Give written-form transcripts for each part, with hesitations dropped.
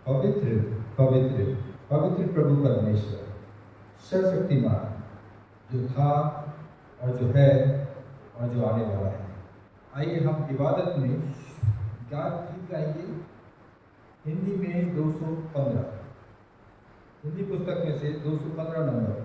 पवित्र पवित्र पवित्र प्रभु परमेश्वर सर्वशक्तिमान, जो था और जो है और जो आने वाला है। आइए हम इबादत में गीत गाएंगे। हिंदी में 215, हिंदी पुस्तक में से 215 नंबर।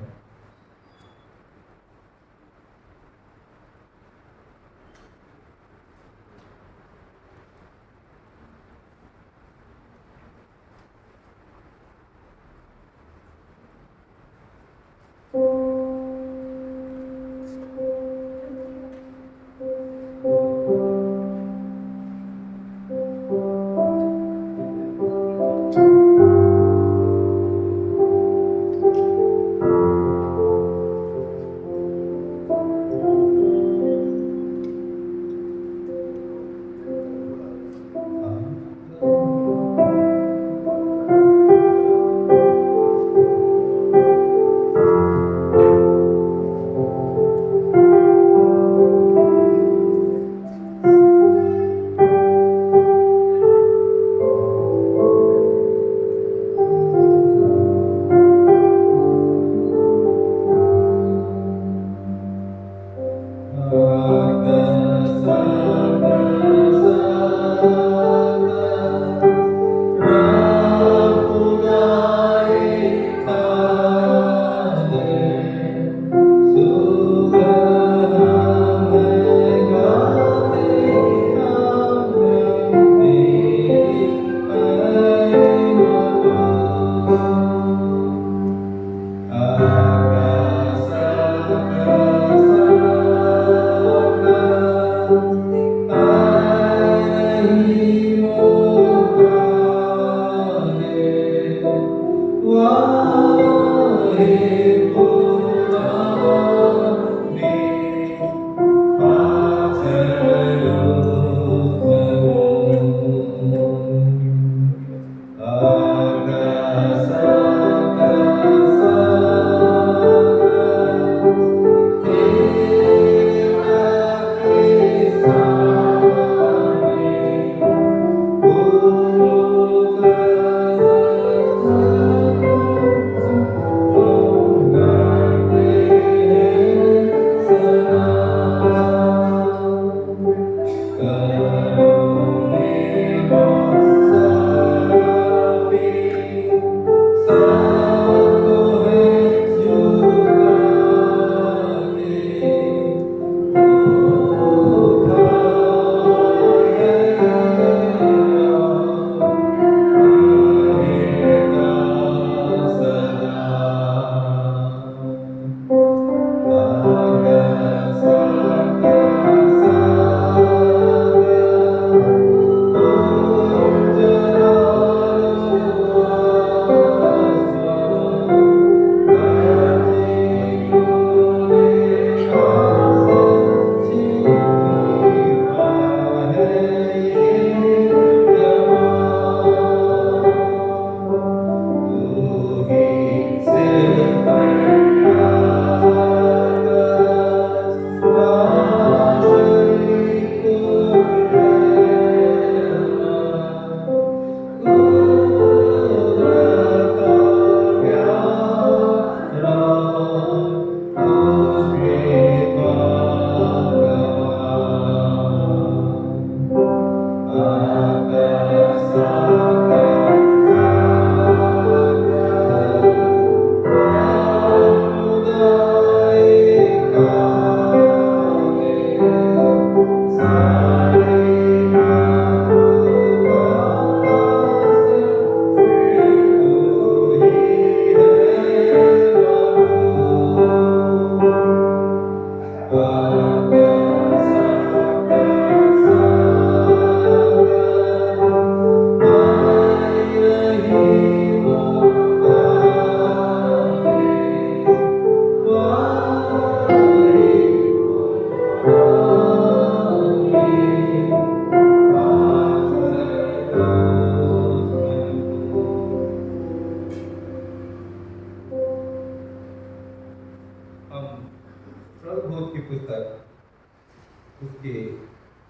उसके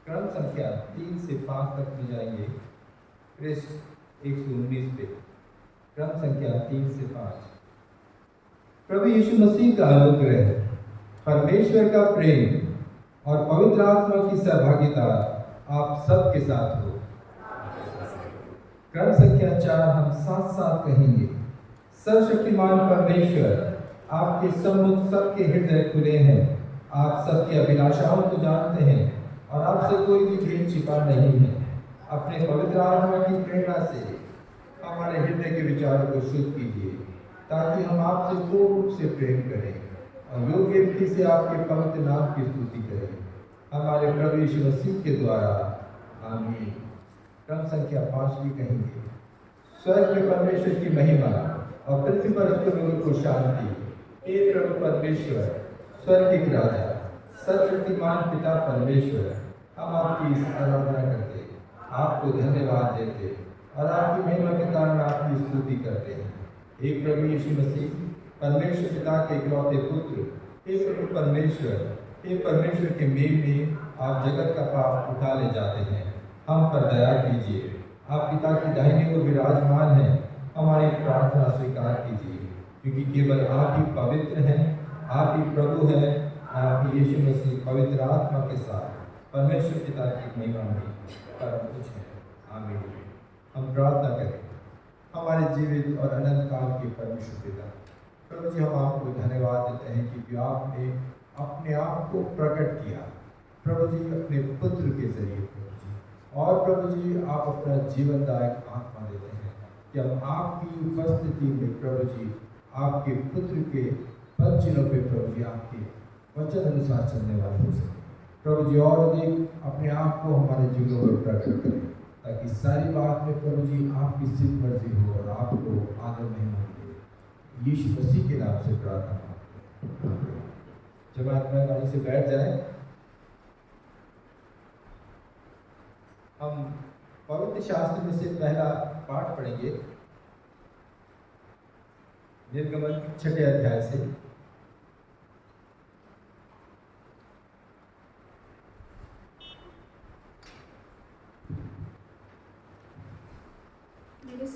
क्रम संख्या 3 से 5 तक में जाएंगे। पृष्ठ 119 पे, क्रम संख्या 3 से 5। प्रभु यीशु मसीह का अनुग्रह, परमेश्वर का प्रेम और पवित्र आत्मा की सहभागिता आप सबके साथ हो। क्रम संख्या 4 हम साथ साथ कहेंगे। सर्वशक्तिमान परमेश्वर, आपके सम्मुख सबके हृदय खुले हैं। आप सबकी अभिलाषाओं को जानते हैं और आपसे कोई भी भेद छिपा नहीं है। अपने पवित्र आत्मा की प्रेरणा से हमारे हृदय के विचारों को शुद्ध कीजिए, ताकि हम आपसे पूर्ण रूप से प्रेम करें और योग्य रीति से आपके पवित्र नाम की स्तुति करें, हमारे प्रभु यीशु मसीह के द्वारा। आमीन। क्रम संख्या 5 भी कहेंगे। स्वर्ग में परमेश्वर की महिमा और पृथ्वी पर उसके लोगों को शांति। हे प्रभु परमेश्वर, स्वर्ग के राजा, सर्वशक्तिमान पिता परमेश्वर, हम आपकी आराधना करते, आपको धन्यवाद देते और आपकी महिमा के कारण आपकी स्तुति करते हैं। हे प्रभु यीशु मसीह, परमेश्वर पिता के इकलौते पुत्र, हे प्रभु परमेश्वर, हे परमेश्वर के मेल में आप जगत का पाप उठा ले जाते हैं। हम पर दया कीजिए। आप पिता की दाहिने ओर विराजमान हैं। हमारी प्रार्थना स्वीकार कीजिए, क्योंकि केवल आप ही पवित्र हैं, आप ही प्रभु हैं, आप ही यीशु मसीह पवित्र आत्मा के साथ परमेश्वर पिता की महिमा में परम कुछ है। आमीन। हम प्रार्थना करें। हमारे जीवित और अनंत काल के परमेश्वर पिता, प्रभु जी, हम आपको धन्यवाद देते हैं कि आपने अपने आप को प्रकट किया, प्रभु जी, अपने पुत्र के जरिए। प्रभु जी, और प्रभु जी, आप अपना जीवनदायक आत्मा देते हैं कि हम आपकी उपस्थिति में प्रभु जी, आपके पुत्र के पद पे प्रभु जी, आपके वचन अनुसार चलने वाले हो सके। प्रभु जी, और अधिक अपने आप को हमारे जीवनों में प्रकट करें, ताकि सारी बात में प्रभु जी आपकी सिद्ध मर्जी हो और आपको आदर महिमा मिले। यीशु मसीह के नाम से प्रार्थना करते हैं। जमात में गाड़ी से बैठ जाए। हम पवित्र शास्त्र में से पहला पाठ पढ़ेंगे, निर्गमन 6 अध्याय से। मेरे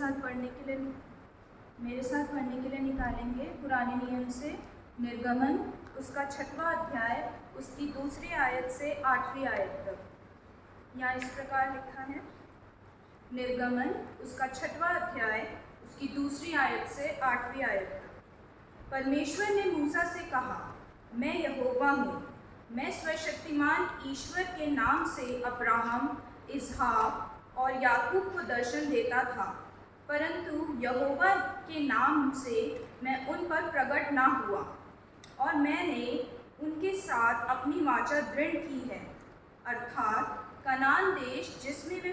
साथ पढ़ने के लिए निकालेंगे पुराने नियम से निर्गमन, उसका 6वां अध्याय, उसकी 2री आयत से 8वीं आयत तक। यहाँ इस प्रकार लिखा है। निर्गमन, उसका 6वां अध्याय, उसकी 2री आयत से 8वीं आयत तक। परमेश्वर ने मूसा से कहा, मैं यहोवा हूँ, मैं सर्वशक्तिमान ईश्वर के नाम से अब्राहम, इसहाक और याकूब को दर्शन देता था, परंतु यहोवा के नाम से मैं उन पर प्रकट ना हुआ, और मैंने उनके साथ अपनी वाचा दृढ़ की है, अर्थात कनान देश जिसमें वे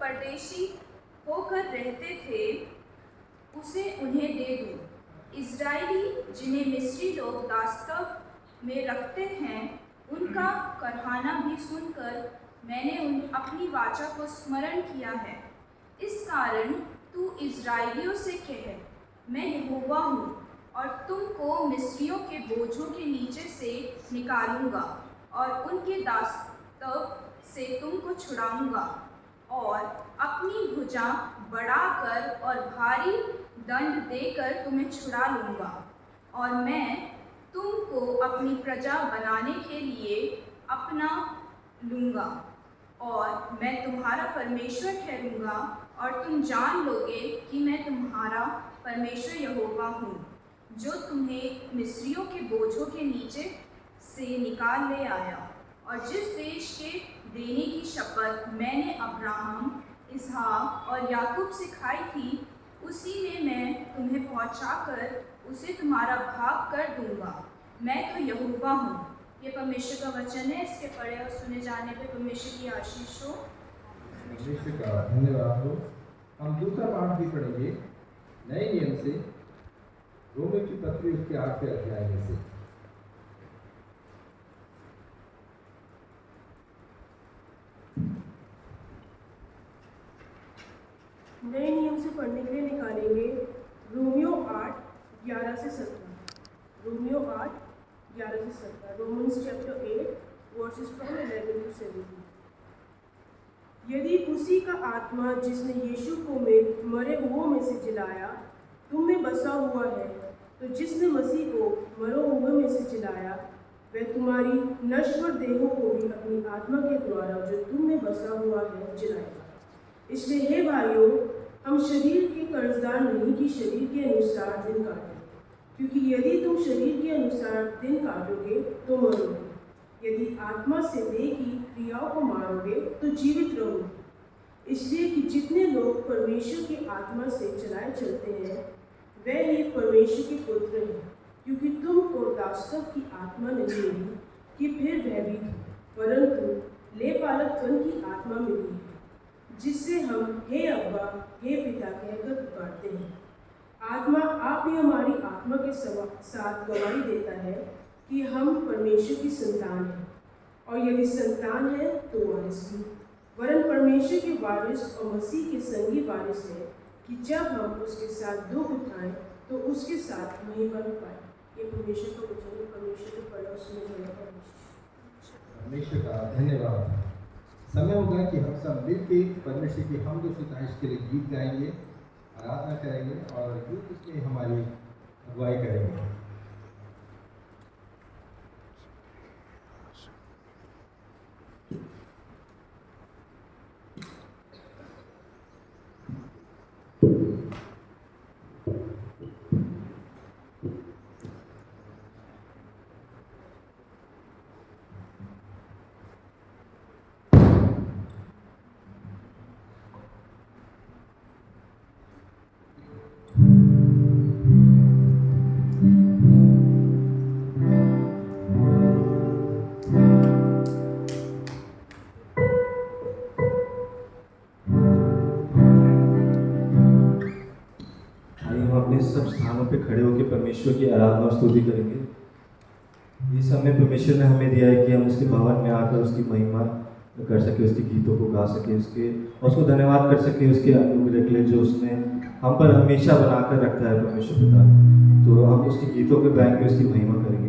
परदेशी होकर रहते थे, उसे उन्हें दे दूँ। इज़राइली जिन्हें मिस्री लोग दास्तव में रखते हैं, उनका करहाना भी सुनकर मैंने अपनी वाचा को स्मरण किया है। इस कारण तू इज़राइलियों से कह, मैं यहोवा हूँ, और तुमको मिस्रियों के बोझों के नीचे से निकालूंगा और उनके दास्तव से तुमको छुड़ाऊंगा, और अपनी भुजा बढ़ाकर और भारी दंड देकर तुम्हें छुड़ा लूँगा, और मैं तुमको अपनी प्रजा बनाने के लिए अपना लूँगा, और मैं तुम्हारा परमेश्वर ठहरूंगा, और तुम जान लोगे कि मैं तुम्हारा परमेश्वर यहोवा हूँ, जो तुम्हें मिस्रियों के बोझों के नीचे से निकाल ले आया। और जिस देश के देने की शपथ मैंने अब्राहम, इसहाक और याकूब से खाई थी, उसी में मैं तुम्हें पहुँचाकर उसे तुम्हारा भाग कर दूँगा। मैं तो यहोवा हूँ। ये परमेश्वर का वचन है। इसके पढ़े और सुने जाने पे परमेश्वर की आशीष हो। परमेश्वर का धन्यवाद हो। हम दूसरा पाठ भी पढ़ेंगे नए नियम से, रोमियो की पत्री उसके 8वें अध्याय में से। नए नियम से पढ़ने के लिए निकालेंगे रोमियो 8:11 से 17। रोमियो 8:11 से 17। Romans chapter 8 versus from 11 to 17। यदि उसी का आत्मा जिसने यीशु को मरे हुओं में से जिलाया तुम में बसा हुआ है, तो जिसने मसीह को मरे हुओं में से जिलाया वह तुम्हारी नश्वर देहों को भी अपनी आत्मा के द्वारा जो तुम में बसा हुआ है जिलाएगा। इसलिए हे भाइयों, हम शरीर के कर्जदार नहीं कि शरीर के अनुसार दिन काटें, क्योंकि यदि तुम शरीर के अनुसार दिन काटोगे तो मरोगे, यदि आत्मा से देह की क्रियाओं को मारोगे तो जीवित रहोगे। इसलिए कि जितने लोग परमेश्वर की आत्मा से चलाए चलते हैं वे ही परमेश्वर के पुत्र हैं, क्योंकि तुमको दासत्व की आत्मा नहीं मिली कि फिर भयभीत हो, परंतु लेपालकपन की आत्मा मिली है, जिससे हम हे अब्बा हे पिता कहकर पुकारते हैं। आत्मा आप ही हमारी आत्मा के साथ गवाही देता है कि हम परमेश्वर की संतान हैं, और यदि संतान है तो वारिस भी, वरन परमेश्वर के वारिस और मसीह के संगी वारिस है, कि जब हम उसके साथ दुख उठाएं तो उसके साथ महिमा भी पाएं। ये परमेश्वर का वचन है। परमेश्वर के पढ़ा उसमें परमेश्वर का धन्यवाद। समय होगा कि हम सब मिलकर परमेश्वर की हमद और सिताइश के लिए गीत गाएंगे, आराधना करेंगे और गीत उसमें हमारी अगुवाई करेंगे। सब स्थानों पे खड़े होकर परमेश्वर की आराधना और स्तुति करेंगे। ये समय परमेश्वर ने हमें दिया है कि हम उसके भवन में आकर उसकी महिमा कर सके, उसके गीतों को गा सके, उसको धन्यवाद कर सके उसके अनुग्रह के लिए जो उसने हम पर हमेशा बनाकर रखा है परमेश्वर पिता। तो हम उसके गीतों को गाएंगे, उसकी महिमा करेंगे।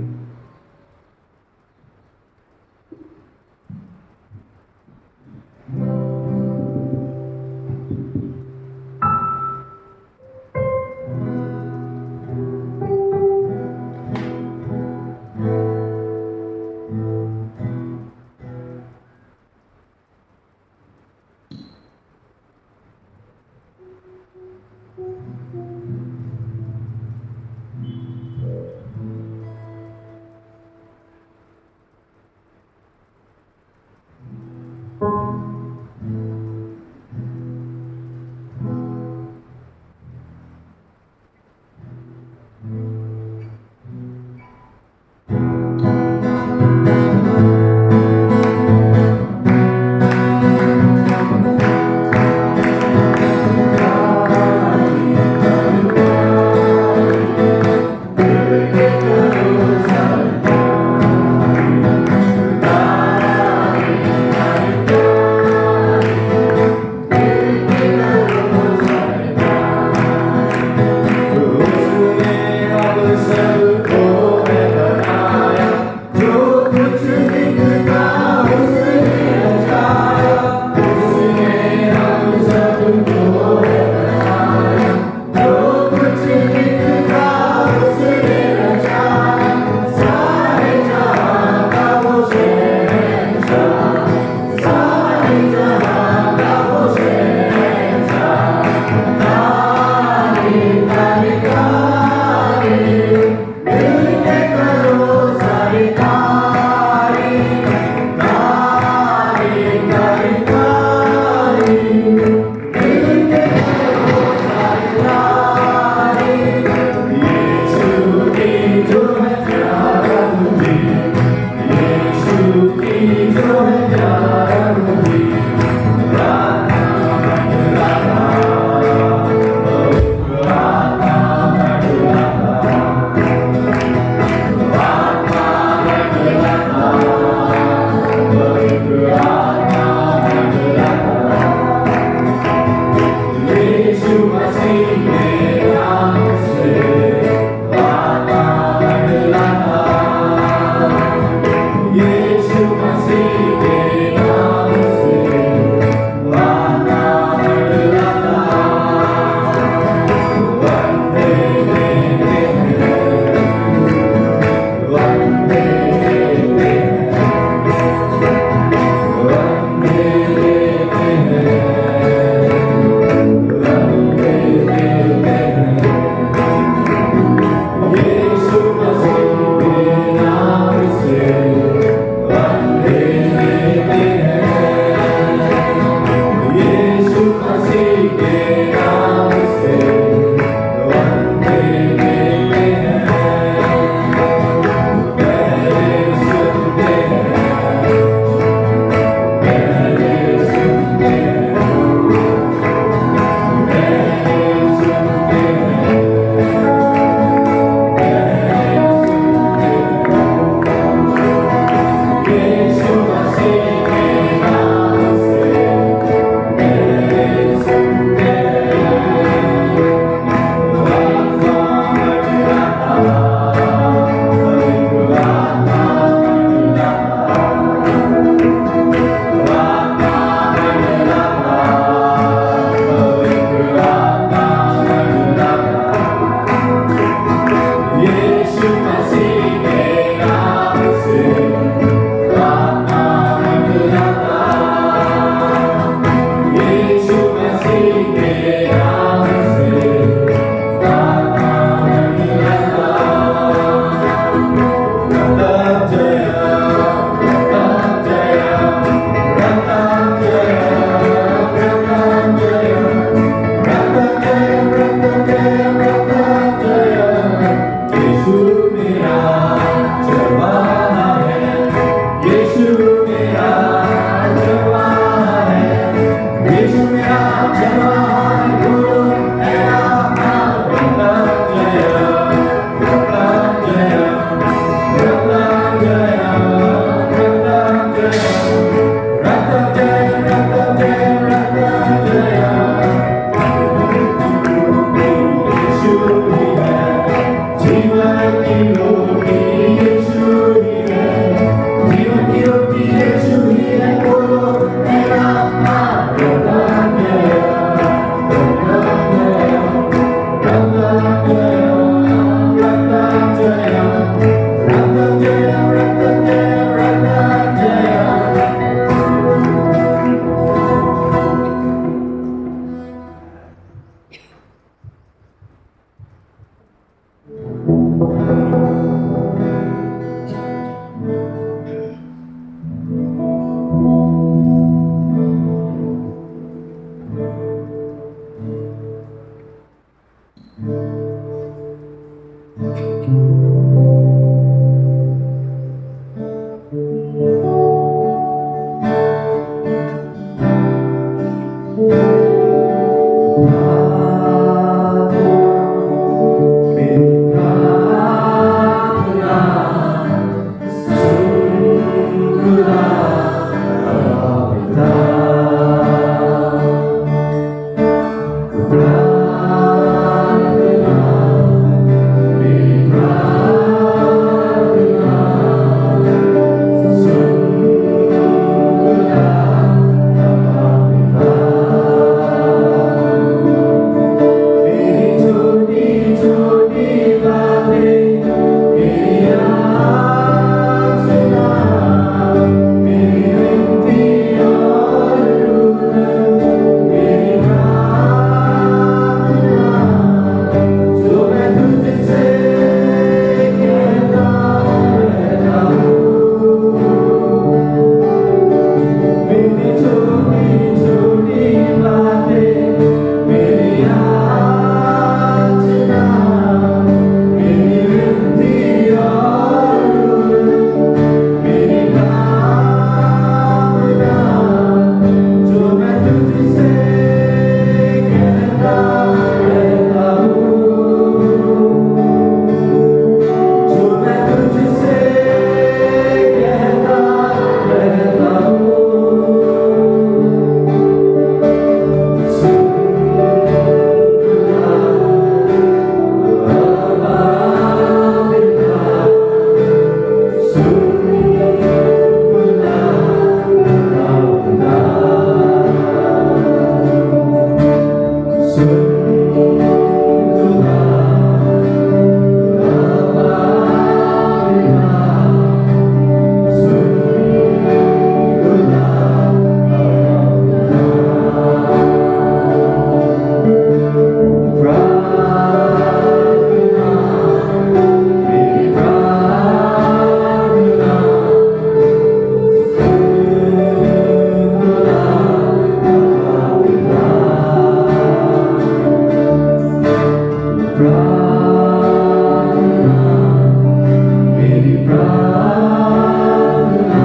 मेरी प्रार्थना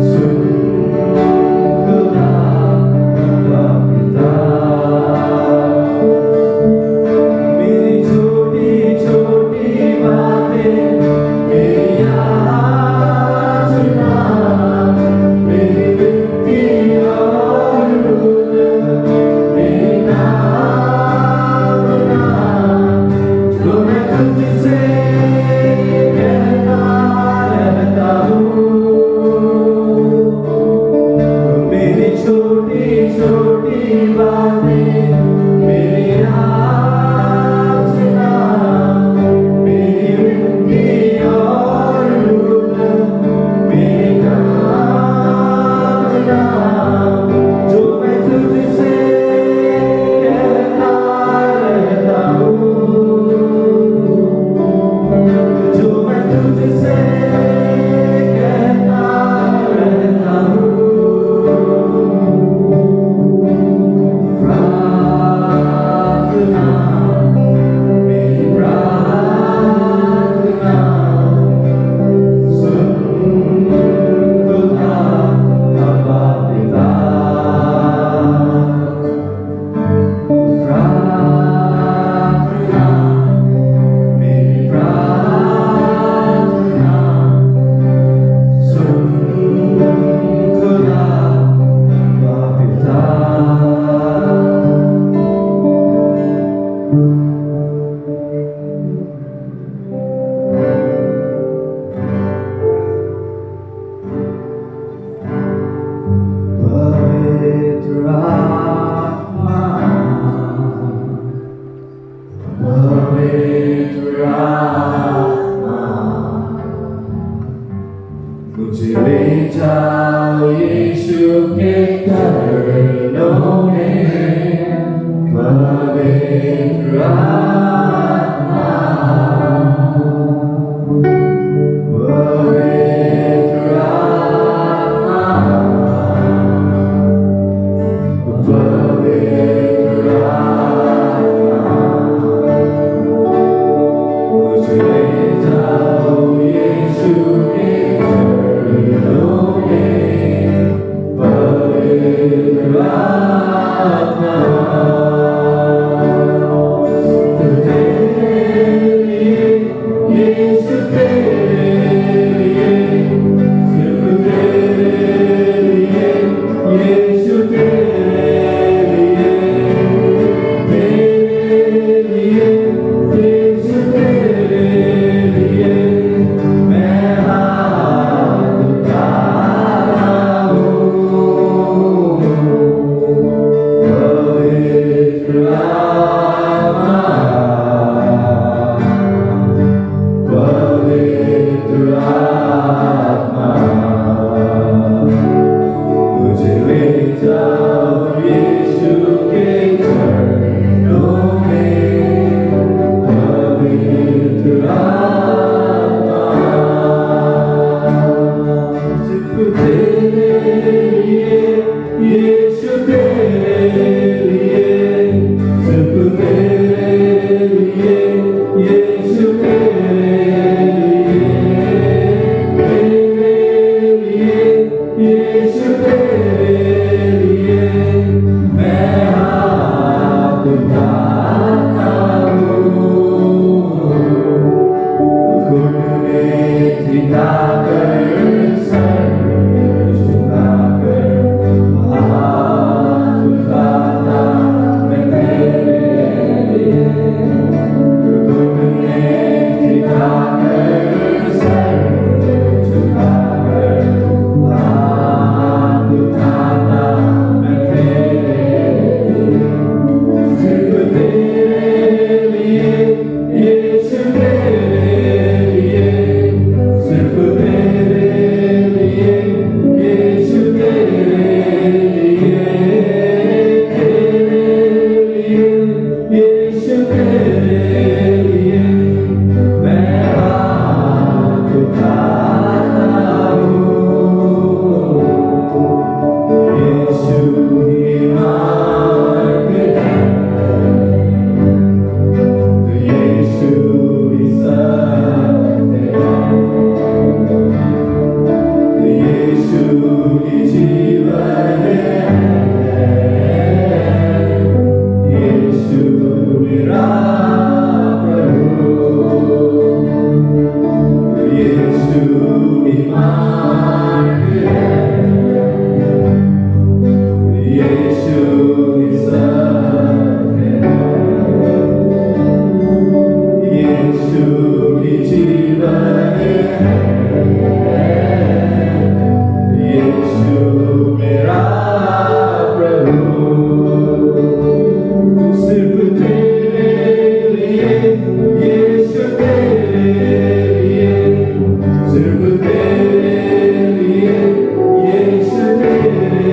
सुन खुदा का पिता। मेरी छोटी छोटी बातें मेरी याचना मेरी विनती और रोल मेरी नामना जो मैं तुझसे कहता रहता हूँ। मेरी छोटी छोटी बातें मेरी याचना मेरी विनती और रोल मेरी नामना जो मैं तुझसे कहता रहता हूँ। जो मैं तुझसे कहता रहता हूँ। प्रार्थना मेरी प्रार्थना सुन खुदा अब्बा पिता। प्रार्थना मेरी प्रार्थना सुन खुदा अब्बा पिता। पवित्र आत्मा पवित्र आत्मा मुझे ले जाओ यीशु के चरणों में। पवित्र आत्मा पवित्र आत्मा पवित्र आत्मा मुझे ले जाओ यीशु के चरणों में। पवित्र आत्मा मेरा प्रभु यीशु इमानुएल यीशु यीशु की जीवन यीशु मेरा प्रभु सिर्फ तेरे लिए यीशु तेरे लिए सिर्फ तेरे लिए यीशु तेरे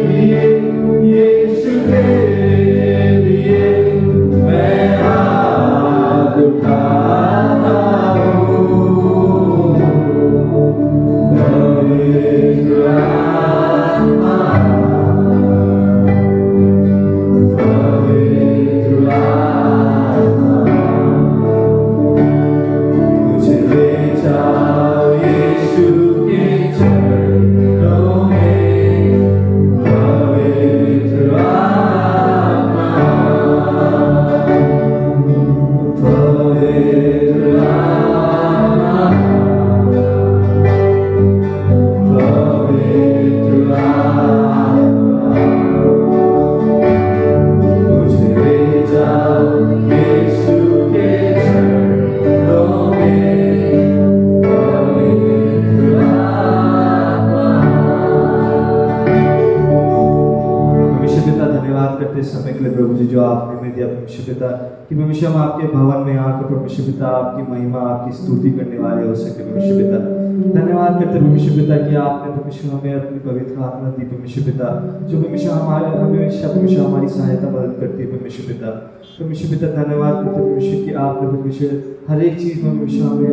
लिए यीशु तेरे लिए मैं हाथ उठाता हूँ पवित्र आत्मा पवित्र आत्मा मुझे ले जाओ यीशु के चरणों में पवित्र आत्मा पवित्र आत्मा पवित्र आत्मा मुझे ले जाओ यीशु के चरणों में पवित्र आत्मा। परमेश्वर पिता धन्यवाद करते इस समय के लिए प्रभु जी जो आपने हमें दिया परमेश्वर पिता कि परमेश्वर हम आपके भवन में आकर परमेश्वर पिता आपकी महिमा आपकी स्तुति करने वाले हो सके परमेश्वर पिता धन्यवाद करते परमेश्वर पिता कि आपने परमेश्वर हमें अपनी पवित्र आत्मा दी परमेश्वर पिता जो परमेश्वर हमारे हमेशा परमेश्वर हमारी सहायता मदद करती है परमेश्वर पिता धन्यवाद करते परमेश्वर कि आपने परमेश्वर हर एक चीज़ में परमेश्वर हमें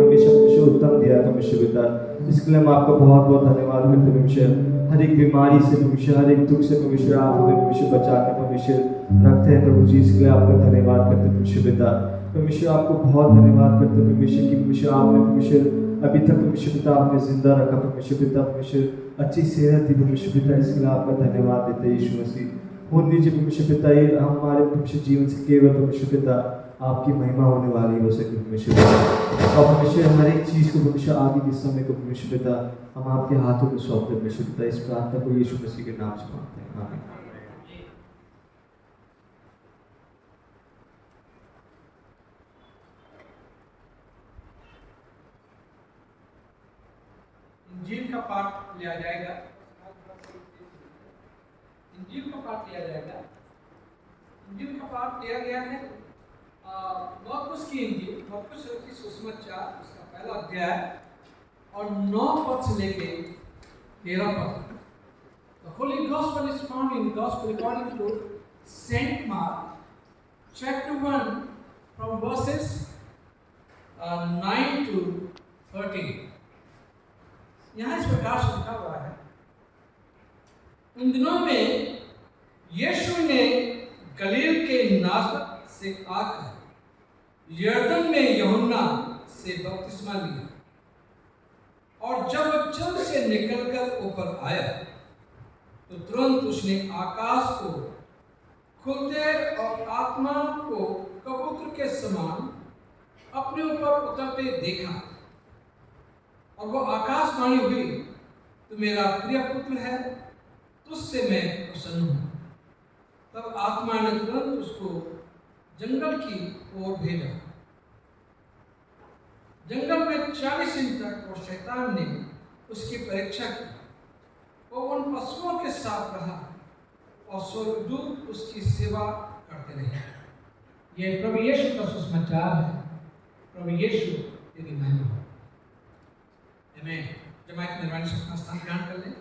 हमेशा परमेश्वर उत्तम दिया है परमेश्वर पिता इसके लिए हम आपका बहुत बहुत धन्यवाद करते परमेश्वर हर एक बीमारी से परमेश्वर हर एक दुख से परमेश्वर आप हमें परमेश्वर बचा के परमेश्वर रखते हैं प्रभु जी इसके लिए आपका धन्यवाद करते परमेश्वर पिता परमेश्वर आपको बहुत धन्यवाद करते परमेश्वर की परमेश्वर आपने परमेश्वर अभी तक परमेश्वर पिता आपने जिंदा रखा परमेश्वर पिता परमेश्वर अच्छी सेहत दी परमेश्वर पिता इसके लिए आपका धन्यवाद देते हैं यीशु मसीह होने दीजिए परमेश्वर पिता ये हमारे परमेश्वर जीवन से केवल परमेश्वर पिता आपकी महिमा होने वाली हो सके परमेश्वर पिता और परमेश्वर हर एक चीज़ को परमेश्वर आगे के समय को परमेश्वर पिता हम आपके हाथों को सौंपते परमेश्वर पिता इस प्रार्थना को यीशु मसीह के नाम से मांगते हैं आमीन। इंजील का पाठ लिया जाएगा। इंजील का पाठ लिया जाएगा। इंजील का पाठ लिया गया है मरकुस की इंजील मरकुस की सुसमाचार उसका पहला अध्याय और 9 पद से लेके 13 पद। The Holy Gospel is found in Gospel according to Saint Mark, chapter 1, from verses 9 to 13. यहाँ इस प्रकार से लिखा हुआ है उन दिनों में यीशु ने गलील के नासरत से आकर यरदन में यूहन्ना से बपतिस्मा लिया और जब जल से निकलकर ऊपर आया तो तुरंत उसने आकाश को खुलते और आत्मा को कबूतर के समान अपने ऊपर उतरते देखा और वो आकाशवाणी हुई तो मेरा प्रिय पुत्र है तुझसे मैं प्रसन्न हूँ। तब आत्मा ने तुरंत उसको जंगल की ओर भेजा। जंगल में 40 दिन तक और शैतान ने उसकी परीक्षा की। वो उन पशुओं के साथ रहा और स्वर्गदूत उसकी सेवा करते रहे। ये प्रभु यीशु का सुसमाचार है। प्रभु यीशु तेरी महिमा हो। आमीन। जमात निर्वाणी से अपना स्थान ग्रहण कर लें।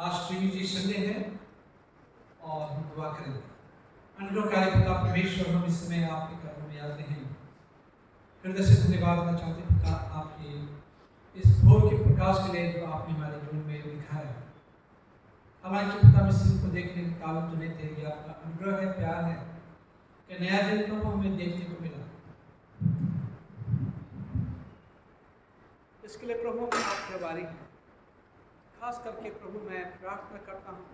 आज ट्रिनिटी संडे है और हम दुआ करेंगे। अनुग्रहकारी पिता परमेश्वर हम इस समय आपके कदमों में आते हैं। हृदय से धन्यवाद देना चाहते हैं पिता आपके इस भोर के प्रकाश के लिए जो आपने हमारे जीवन में लिखा है। हालांकि पिता में सिर्फ को देखने के काबिल तो नहीं थे, ये आपका अनुग्रह है, प्यार है कि नया दिन प्रभु हमें देखने को मिला। इसके लिए प्रभु मैं आपके आभारी हूँ। खास करके प्रभु मैं प्रार्थना करता हूँ,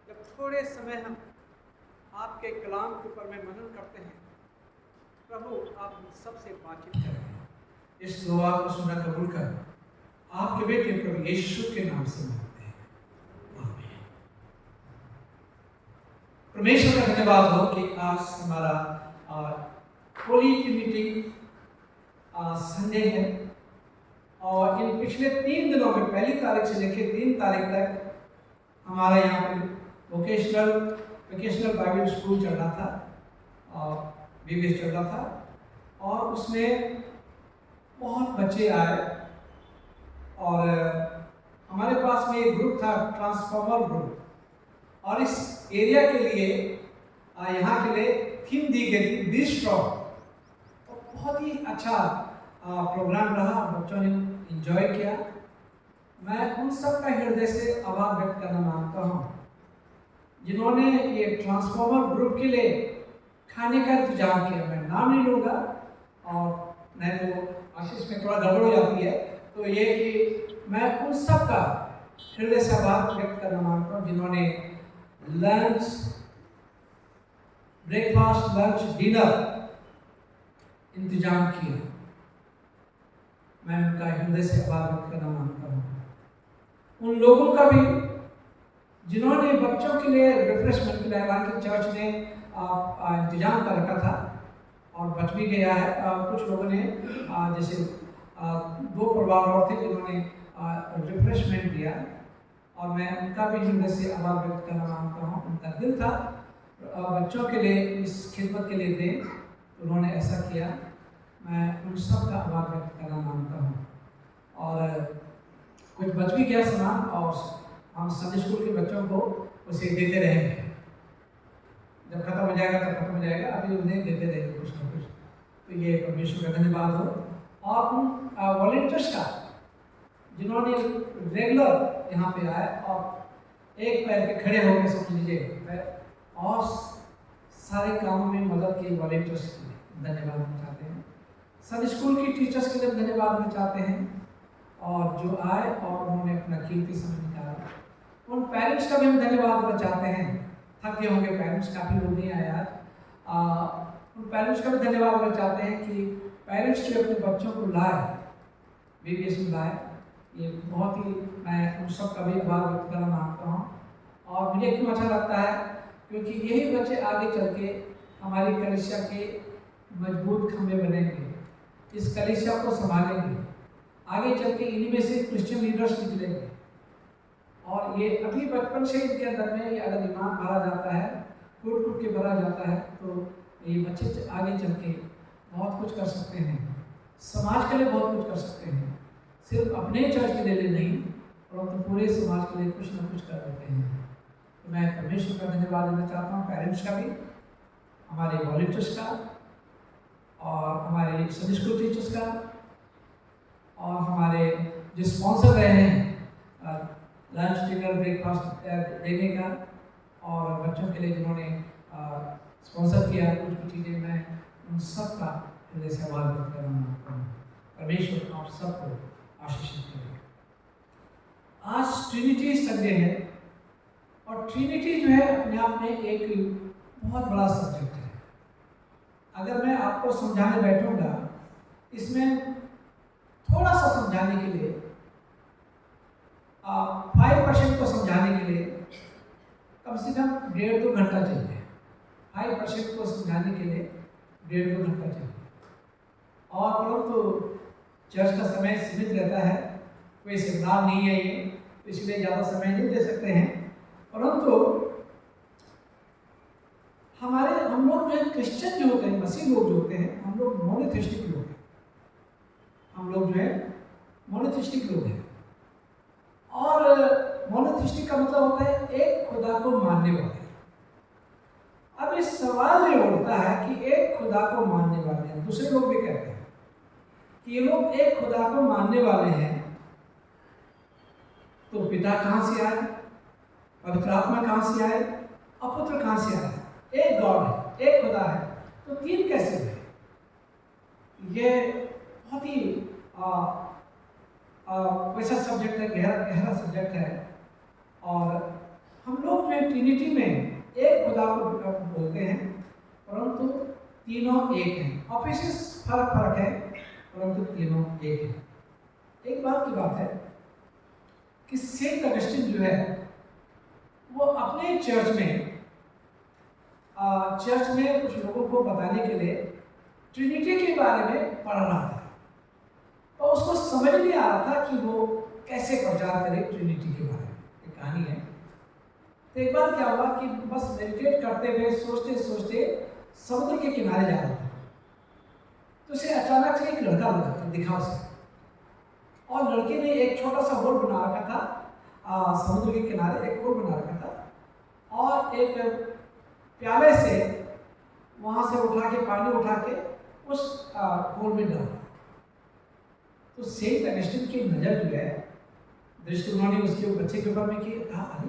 जब थोड़े समय हम आपके कलाम के ऊपर में मनन करते हैं, प्रभु आप हम सबसे बातचीत करें। इस दुआ को सुना कबूल कर आपके बेटे प्रभु यीशु के नाम से मांगते हैं, आमीन। परमेश्वर का धन्यवाद हो कि आज हमारा होली ट्रिनिटी संडे है और इन पिछले 3 दिनों में 1 तारीख से लेकर 3 तारीख तक हमारा यहाँ पर वोकेशनल बाइबल स्कूल चल रहा था और बीबीएस चल रहा था और उसमें बहुत बच्चे आए और हमारे पास में एक ग्रुप था, ट्रांसफॉर्मर ग्रुप, और इस एरिया के लिए यहाँ के लिए थीम दी गई थी बी स्ट्रॉन्ग। बहुत ही अच्छा प्रोग्राम रहा, बच्चों ने एंजॉय किया। मैं उन सब का हृदय से आभार व्यक्त करना मांगता हूँ जिन्होंने ये ट्रांसफॉर्मर ग्रुप के लिए खाने का इंतजाम किया। मैं नाम नहीं लूँगा और नहीं तो आशीष में थोड़ा गड़बड़ हो जाती है, तो ये कि मैं उन सब का हृदय से आभार व्यक्त करना मांगता हूँ जिन्होंने लंच, ब्रेकफास्ट, लंच, डिनर इंतजाम किया। मैं उनका हृदय से आभार व्यक्त करना मांगता हूँ। उन लोगों का भी जिन्होंने बच्चों के लिए रिफ्रेशमेंट के लिए हालांकि चर्च ने इंतजाम कर रखा था और बच भी गया है। कुछ लोगों ने जैसे 2 परिवार और थे जिन्होंने रिफ्रेशमेंट दिया और मैं उनका भी हृदय से आभार व्यक्त करना मांगता हूँ। उनका दिल था बच्चों के लिए इस खिदमत के लिए दें, तो उन्होंने ऐसा किया। मैं उन सब का आभार व्यक्त करना मांगता हूँ। और कुछ बच भी गया सामान और हम संडे स्कूल के बच्चों को उसे देते रहेंगे। जब खत्म हो जाएगा तब खत्म हो जाएगा, अभी उन्हें देते रहेंगे कुछ ना कुछ। तो ये परमेश्वर का धन्यवाद हो। और उन वॉलंटियर्स का जिन्होंने रेगुलर यहाँ पे आए और एक पैर पे खड़े होकर समझ लीजिए और सारे कामों में मदद की, वॉलंटियर्स के लिए धन्यवाद देना चाहते हैं। संडे स्कूल की टीचर्स के लिए धन्यवाद देना चाहते हैं और जो आए और उन्होंने अपना कीमती समय निकाला। उन पेरेंट्स का भी हम धन्यवाद देना चाहते हैं। थक गए होंगे पेरेंट्स, काफ़ी लोग नहीं आए आज। उन पेरेंट्स का भी धन्यवाद देना चाहते हैं कि पेरेंट्स जो अपने बच्चों को लाए, बीबीएस में लाए, ये बहुत ही मैं उन सब का भी आभार व्यक्त करना मांगता हूँ। और मुझे क्यों अच्छा लगता है, क्योंकि यही बच्चे आगे चल के हमारी कलीसिया के मजबूत खंभे बनेंगे, इस कलीसिया को संभालेंगे। आगे चल के इन्हीं में से क्रिश्चियन लीडर्स निकलेंगे। और ये अभी बचपन से इनके अंदर में अगर ईमान भरा जाता है, कूट कूट के भरा जाता है, तो ये बच्चे आगे चल के बहुत कुछ कर सकते हैं, समाज के लिए बहुत कुछ कर सकते हैं। सिर्फ अपने चर्च के लिए नहीं, परंतु पूरे समाज के लिए कुछ ना कुछ कर देते हैं। तो मैं परमेश्वर का धन्यवाद देना चाहता हूँ, पेरेंट्स का भी, हमारे वॉलंटियर्स का और हमारे संडे स्कूल टीचर्स का और हमारे जो स्पॉन्सर रहे हैं लंच, डिनर, ब्रेकफास्ट देने का, और बच्चों के लिए जिन्होंने स्पॉन्सर किया कुछ कुछ चीज़ें, मैं उन सब का हृदय से आभार व्यक्त करना मांगता हूँ। परमेश्वर आप सबको आशीषित करें। आज ट्रिनिटी संडे है और ट्रिनिटी जो है अपने आप में एक बहुत बड़ा सब्जेक्ट है। अगर मैं आपको समझाने बैठूंगा, इसमें थोड़ा सा समझाने के लिए 5% को समझाने के लिए कम से कम 1.5-2 घंटा चाहिए। 5% को समझाने के लिए 1.5-2 घंटा चाहिए। और परंतु चर्च का समय सीमित रहता है, कोई सेमिनार नहीं है ये, तो इसलिए ज़्यादा समय नहीं दे सकते हैं। परंतु हम लोग जो है क्रिश्चियन जो होते हैं, मसीह लोग जो होते हैं, हम लोग मोनोथिस्टिक लोग हैं। हम लोग जो है मोनोथिस्टिक लोग हैं। और मोनोथिस्टिक का मतलब होता है एक खुदा को मानने वाले। अब इस सवाल ये उठता है कि एक खुदा को मानने वाले हैं, दूसरे लोग भी कहते हैं कि ये लोग एक खुदा को मानने वाले हैं, तो पिता कहाँ से आए, पवित्र आत्मा कहाँ से आए, पुत्र कहाँ से आए? एक गॉड है, एक खुदा है, तो 3 कैसे हुए? ये बहुत ही वैसा सब्जेक्ट है, गहरा गहरा सब्जेक्ट है। और हम लोग जो ट्रिनिटी में एक खुदा को बोलते हैं, परंतु तीनों एक हैं। ऑफिस फर्क है, परंतु तीनों एक हैं। एक बात की बात है कि सेंट ऑगस्टीन जो है वो अपने चर्च में कुछ लोगों को बताने के लिए ट्रिनिटी के बारे में पढ़ रहा था, और उसको समझ नहीं आ रहा था कि वो कैसे प्रचार करे ट्रिनिटी के बारे में। एक कहानी है। तो एक बार क्या हुआ कि बस मेडिटेट करते हुए सोचते सोचते समुद्र के किनारे जा रहा था, तो उसे अचानक से एक लड़का दिखा उसे, और लड़के ने एक छोटा सा होल बना रखा था, समुद्र के किनारे एक होल बना रखा था, और एक प्याले से वहाँ से पानी उठा के उस होल में डाला। तो सेंट ऑगस्टीन की नज़र जो है, दृष्टि उन्होंने उसके बच्चे के ऊपर में की, कहा अरे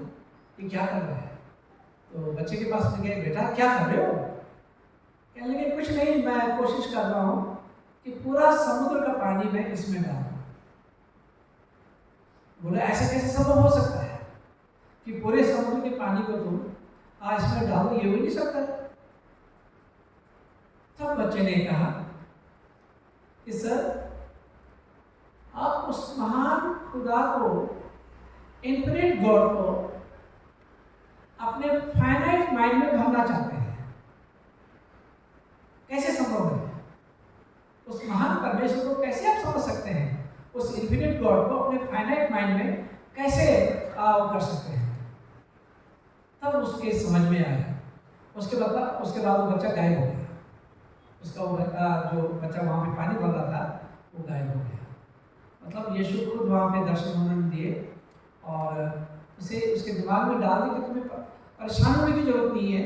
ये क्या कर रहा है। तो बच्चे के पास में गए, बेटा क्या कर रहे हो। कहने लगे कुछ नहीं, मैं कोशिश कर रहा हूँ कि पूरा समुद्र का पानी मैं इसमें डालूं। बोले ऐसा कैसे संभव हो सकता है कि पूरे समुद्र के पानी को तुम इसमें डालो, ये हो नहीं सकता। तब बच्चे ने कहा कि सर, आप उस महान खुदा को, इन्फिनिट गॉड को अपने फाइनाइट माइंड में भरना चाहते हैं। कैसे संभव है? उस महान परमेश्वर को कैसे आप समझ सकते हैं? उस इन्फिनिट गॉड को अपने फाइनाइट माइंड में कैसे कर सकते हैं? तब उसके समझ में आया। उसके बाद वो बच्चा गायब हो गया। उसका जो बच्चा वहाँ पे पानी भर रहा था वो गायब हो गया। मतलब यीशु खुद वहाँ पे दर्शन उन्होंने दिए, और उसे उसके दिमाग में डाल दी कि तुम्हें परेशान होने की जरूरत नहीं है,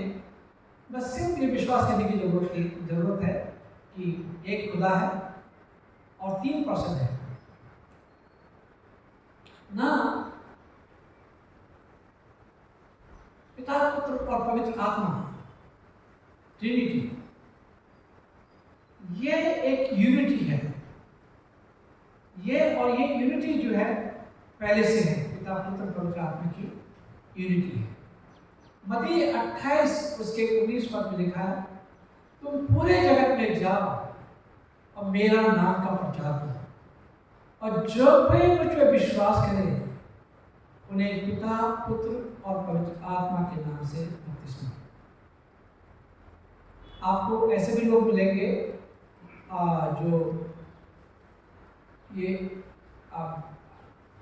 बस सिर्फ ये विश्वास करने की जरूरत है कि एक खुदा है और 3 पर्सन है ना, पिता, पुत्र और पवित्र आत्मा, ट्रिनिटी। ये एक यूनिटी है। ये यूनिटी जो है पहले से है, पिता, पुत्र, पवित्र आत्मा की यूनिटी है। मत्ती 28 उसके 19 पद में लिखा है, तुम पूरे जगत में जाओ और मेरा नाम का प्रचार करो, और जो कोई मुझ पर विश्वास करे उन्हें पिता, पुत्र और पवित्र आत्मा के नाम से बपतिस्मा। आपको ऐसे भी लोग मिलेंगे जो ये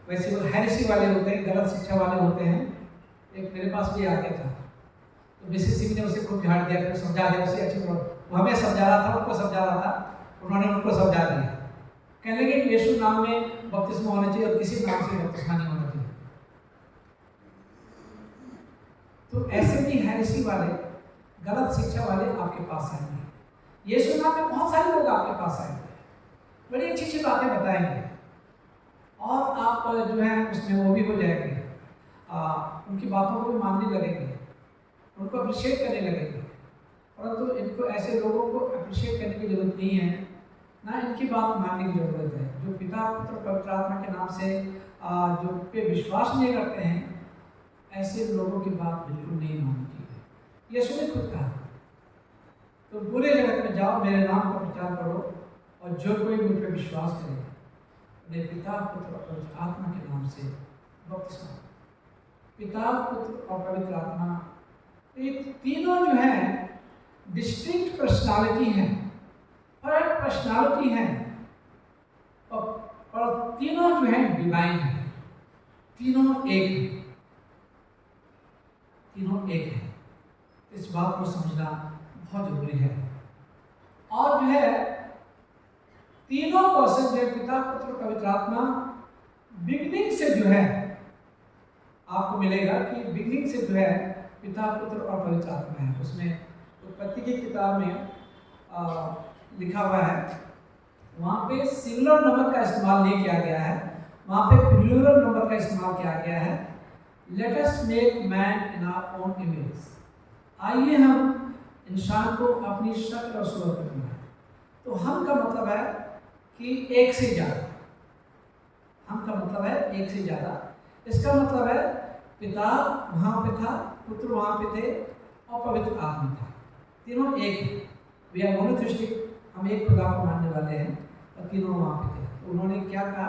वैसे वो हेरेसी वाले होते हैं, गलत शिक्षा वाले होते हैं। एक मेरे पास भी आ गया था, तो मिसिसिपी ने उसे खूब झाड़ दिया, फिर समझा दिया उसे अच्छी तरह। वो हमें समझा रहा था, उनको समझा रहा था, उन्होंने उनको समझा दिया। कहने लगे कि यीशु नाम में बपतिस्मा होना चाहिए और किसी नाम से बपतिस्मा नहीं होना चाहिए। तो ऐसे भी हेरेसी वाले, गलत शिक्षा वाले आपके पास आएंगे। यीशु नाम में बहुत सारे लोग आपके पास आएंगे, बड़ी अच्छी अच्छी बातें बताएंगे, और आप जो है उसमें वो भी हो जाएंगे, उनकी बातों को भी मानने लगेंगे, उनको अप्रिशिएट करने लगेंगे। परंतु इनको ऐसे लोगों को अप्रिशिएट करने की जरूरत नहीं है, ना इनकी बात मानने की जरूरत है। जो पिता, पुत्र, पवित्र आत्मा के नाम से जो पे विश्वास नहीं करते हैं, ऐसे लोगों की बात बिल्कुल नहीं माननी चाहिए। यीशु ने खुद कहा, तो पूरे जगत में जाओ, मेरे नाम का प्रचार करो, और जो कोई मुझ पर विश्वास करे उन्हें पिता, पुत्र और पवित्र आत्मा के नाम से बपतिस्मा। पिता, पुत्र और पवित्र आत्मा, ये तीनों जो हैं डिस्टिंक्ट पर्सनालिटी हैं, अलग पर्सनालिटी हैं, और तीनों जो हैं डिवाइन हैं। तीनों एक हैं, तीनों एक हैं। इस बात को समझना बहुत जरूरी है। और जो है तीनों पर्सन जो पिता, पुत्र, पवित्र आत्मा, बिगनिंग से जो है आपको मिलेगा कि बिगनिंग से जो है पिता, पुत्र और पवित्र आत्मा है। उसमें उत्पत्ति की किताब में लिखा हुआ है, वहाँ पे सिंगुलर नंबर का इस्तेमाल नहीं किया गया है, वहाँ पे प्लूरल नंबर का इस्तेमाल किया गया है। Let us make man in our own image, आइए हम इंसान को अपनी शक्ल और सूरत में बनाएं। तो हम का मतलब है कि एक से ज़्यादा, हम एक से ज़्यादा। इसका मतलब है पिता वहाँ पे था, पुत्र वहाँ पे थे और पवित्र आत्मा था, तीनों एक हैं। वी आर मोनोथिस्टिक, हम एक खुदा को मानने वाले हैं और तीनों वहाँ पे थे। तो उन्होंने क्या कहा,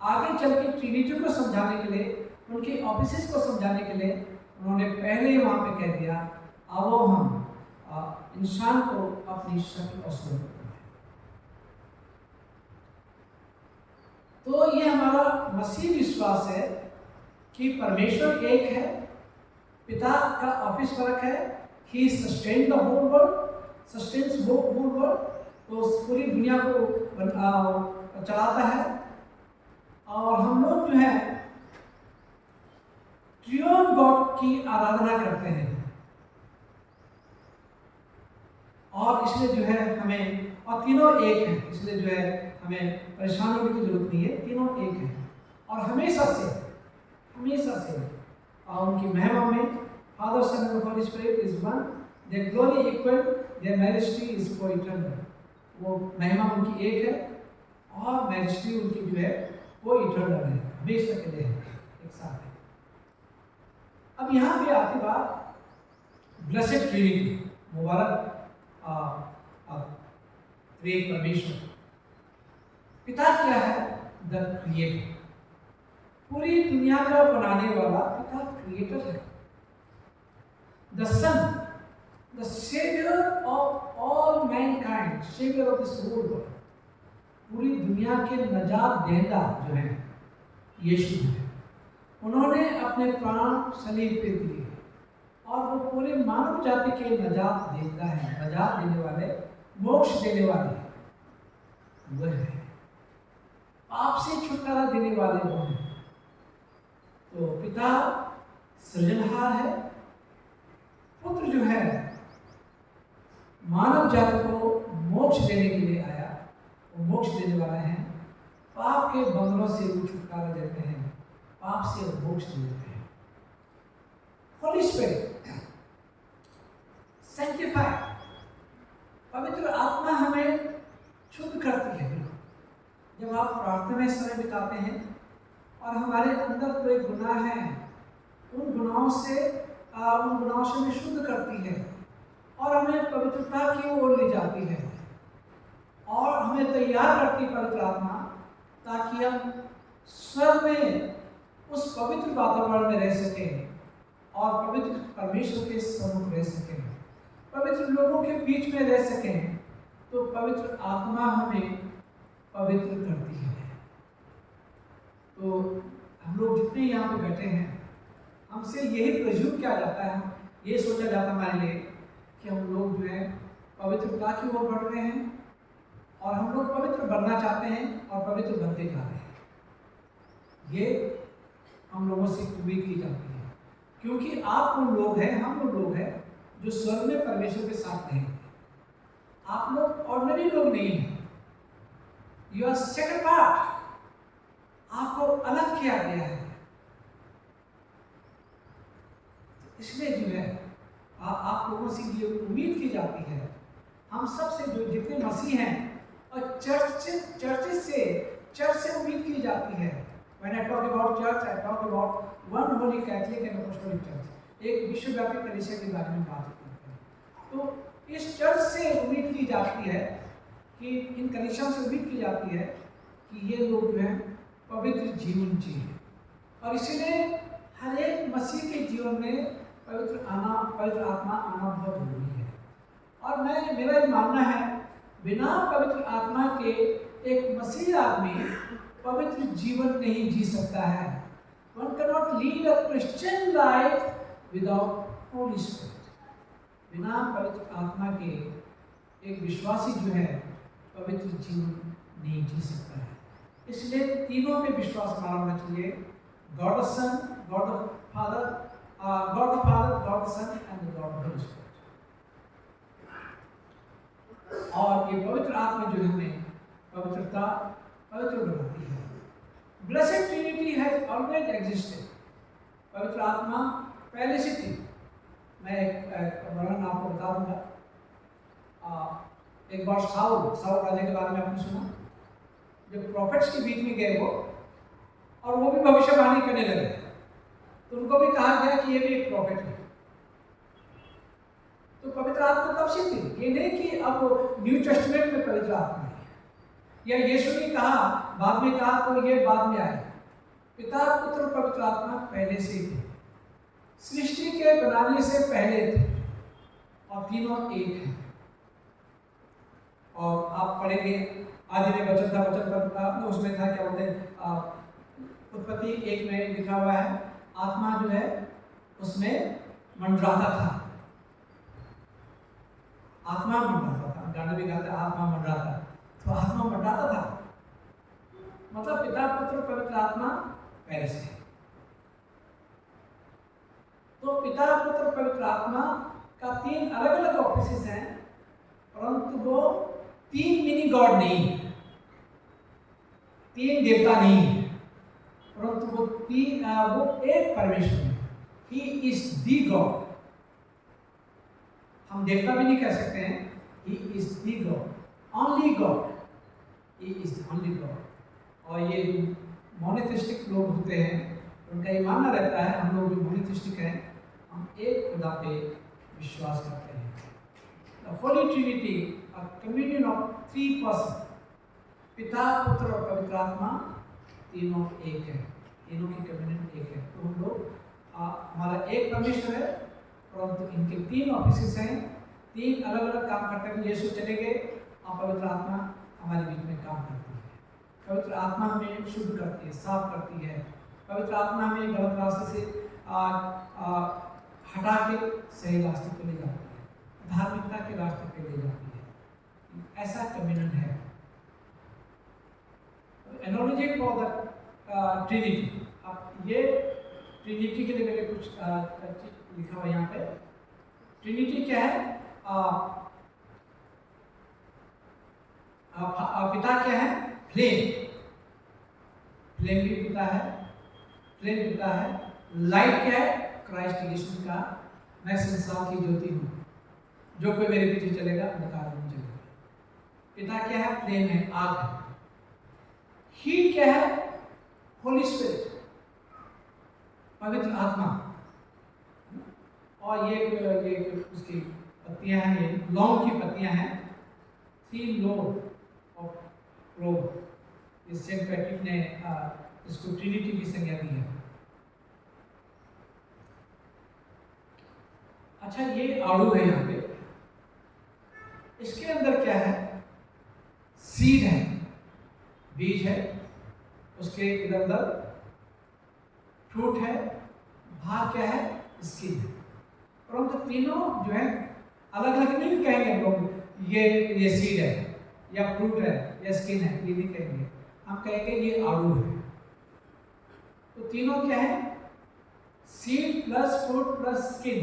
आगे चल के ट्रिनिटी को समझाने के लिए, उनके ऑफिसेस को समझाने के लिए उन्होंने पहले ही वहाँ पे कह दिया, आओ हम इंसान को अपनी शक्ल और स्वरूप बनाएं। तो ये हमारा मसीह विश्वास है कि परमेश्वर एक है, पिता का ऑफिस वर्क है, he sustain the whole world, sustains whole world, तो पूरी दुनिया को चलाता है। और हम लोग जो है ट्रियोन गॉड की आराधना करते हैं, और इसलिए जो है हमें, और तीनों एक हैं, इसलिए जो है हमें परेशान होने की जरूरत नहीं है, तीनों एक हैं और हमेशा से उनकी महिमा में Father Son and Holy Spirit is one, their glory equal, their majesty is coeternal. वो महिमा उनकी एक है और मैजेस्टी उनकी जो है वो इटर्नल है, हमेशा के लिए है, एक साथ है। अब यहाँ पे आती बात ब्लेसेड ट्रिनिटी, मुबारक त्रिएक परमेश्वर। पिता क्या है? द क्रिएटर, पूरी दुनिया का बनाने वाला पिता क्रिएटर है। The Son, the Saviour of all mankind, Saviour of this whole world, पूरी दुनिया के नजात देंदा जो है यीशु है। उन्होंने अपने प्राण सलीब पे दिए और वो पूरे मानव जाति के नजात देता है, नजात देने वाले, मोक्ष देने वाले वो है, पाप से छुटकारा देने वाले वो हैं। तो पिता सृजनहार है, पुत्र जो है मानव जाति को मोक्ष देने के लिए आया, वो मोक्ष देने वाला है, पाप के बंधनों से वो छुटकारा देते हैं, पाप से वो मोक्ष देते हैं। होली स्पिरिट सैंक्टिफाई, पवित्र आत्मा हमें शुद्ध करती है। जब आप प्रार्थना में समय बिताते हैं और हमारे अंदर कोई गुनाह है, उन गुनाहों से हमें शुद्ध करती है और हमें पवित्रता की ओर ले जाती है और हमें तैयार करती है पवित्र आत्मा, ताकि हम स्वर्ग में उस पवित्र वातावरण में रह सकें और पवित्र परमेश्वर के सम्मुख रह सकें, पवित्र लोगों के बीच में रह सकें। तो पवित्र आत्मा हमें पवित्र करती है। तो हम लोग जितने यहाँ पे बैठे हैं, हमसे यही प्रज्यूम किया जाता है, ये सोचा जाता है हमारे लिए कि हम लोग जो है पवित्रता की ओर बढ़ रहे हैं और हम लोग पवित्र बनना चाहते हैं और पवित्र बनते जा रहे हैं। ये हम लोगों से उम्मीद की जाती है, क्योंकि आप उन लोग हैं, हम उन लोग हैं जो स्वर्ग में परमेश्वर के साथ रहेंगे। आप लोग ऑर्डिनरी लोग नहीं हैं, यू आर सेकंड पार्ट, आपको अलग किया गया है। इसलिए जो है आप लोगों से ये उम्मीद की जाती है, हम सब से जो जितने मसीह हैं और चर्च से उम्मीद की जाती है। When I talk about church, I talk about one holy Catholic and Apostolic Church, एक विश्वव्यापी कलीसिया के बारे में बात करते हैं। तो इस चर्च से उम्मीद की जाती है कि इन कलीसियाओं से उम्मीद की जाती है कि ये लोग जो हैं पवित्र जीवन जिए, और इसीलिए हर एक मसीह के जीवन में पवित्र आत्मा आना बहुत जरूरी है। और मेरा ये मानना है, बिना पवित्र आत्मा के एक मसीह आदमी पवित्र जीवन नहीं जी सकता है। One cannot lead a Christian life without Holy Spirit. बिना पवित्र आत्मा के एक विश्वासी जो है पवित्र जीवन नहीं जी सकता है। इसलिए तीनों पे विश्वास हमारा होना चाहिए, God the Son, God the Father, God the Son and God the Holy Spirit. और ये पवित्र आत्मा जो हमें पवित्र बनाती है। Blessed Trinity has always existed, पवित्र आत्मा पहले से थी। मैं एक वर्णन आपको बता दूंगा। एक बार साउल राजा के बारे में आपने सुना, जब प्रॉफिट्स के बीच में गए वो, और वो भी भविष्यवाणी करने लगे, तो उनको भी कहा गया कि ये भी एक प्रॉफिट है। तो पवित्र आत्मा कब से थी? ये नहीं कि अब न्यू टेस्टमेंट में पवित्र आत्मा है, या यीशु ने कहा बाद में कहा तो ये बाद में आए। पिता पुत्र पवित्र आत्मा पहले से ही थे, सृष्टि के बनाने से पहले थे, और तीनों एक हैं। और आप पढ़ेंगे आदि में वचन था, वचन पर उसमें था क्या बोलते हैं, उत्पत्ति 1 में लिखा हुआ है आत्मा जो है उसमें मंडराता था, आत्मा मंडराता था। गाना भी गाता है आत्मा मंडराता, तो आत्मा मंडराता था, मतलब पिता पुत्र पवित्र आत्मा पहले से। तो पिता पुत्र पवित्र आत्मा का 3 अलग अलग ऑफिसेस हैं, परंतु वो 3 मिनी गॉड नहीं है, 3 देवता नहीं है, परंतु वो एक परमेश्वर है। He is the God. हम देवता भी नहीं कह सकते हैं, he is the God, only God, he is only God. और ये मोनोथिस्टिक लोग होते हैं, उनका ये मानना रहता है, हम लोग भी मोनोथिस्टिक हैं, हम एक खुदा पे विश्वास करते हैं। The Holi Trinity, a communion of 3 person, पिता पुत्र और पवित्र आत्मा तीनों एक है, तीनों की कम्युनियन एक है। तो हम लोग हमारा एक परमेश्वर है, परंतु इनके 3 ऑफिसेस हैं, 3 अलग अलग काम करते हैं। यीशु चले गए और पवित्र आत्मा हमारे बीच में काम करती है। पवित्र आत्मा हमें शुद्ध करती है, साफ करती है। पवित्र आत्मा हमें गलत रास्ते से हटा के सही रास्ते पे ले जाती है, धार्मिकता के रास्ते पे ले जाती है। ऐसा कम्युनियन है। Analogy for the Trinity. अब ये ट्रिनिटी के लिए मैंने कुछ लिखा हुआ यहाँ पे। ट्रिनिटी क्या है? पिता क्या है? फ्लेम, फ्लेम भी पिता है, फ्लेम पिता है। लाइट क्या है? क्राइस्ट यीशु का, मैं संसार की ज्योति हूँ, जो कोई मेरे पीछे चलेगा अंधकार में चलेगा। पिता क्या है? फ्लेम है, आग है। हीट क्या है? होली स्पिरिट, पवित्र आत्मा। और ये उसकी पत्तियां हैं, ये लौंग की पत्तियां हैं, 3 लोब ऑफ रोब। इस सेंट पैट्रिक ने इसको ट्रिनिटी की संज्ञा दी है। अच्छा, ये आड़ू है यहाँ पे, इसके अंदर क्या है? सीड है, बीज है, उसके इधर उधर फ्रूट है, भाग क्या है? स्किन है। परंतु तीनों जो है अलग अलग नहीं कहेंगे लोग, ये सीड है या फ्रूट है या स्किन है, ये नहीं कहेंगे। हम कहेंगे ये आड़ू है। तो तीनों क्या है? Seed plus fruit plus skin